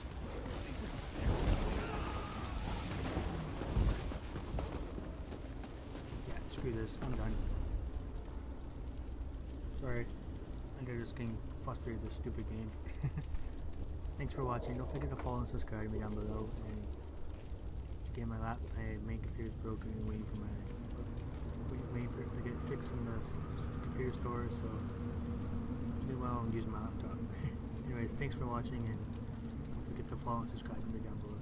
Yeah, screw this. I'm done. Sorry. I'm just getting frustrated with this stupid game. Thanks for watching. Don't forget to follow and subscribe me down below. And again, my main computer is broken and waiting for it to get fixed from the computer store. So meanwhile, I'm using my laptop. Anyways, thanks for watching, and don't forget to follow and subscribe me down below.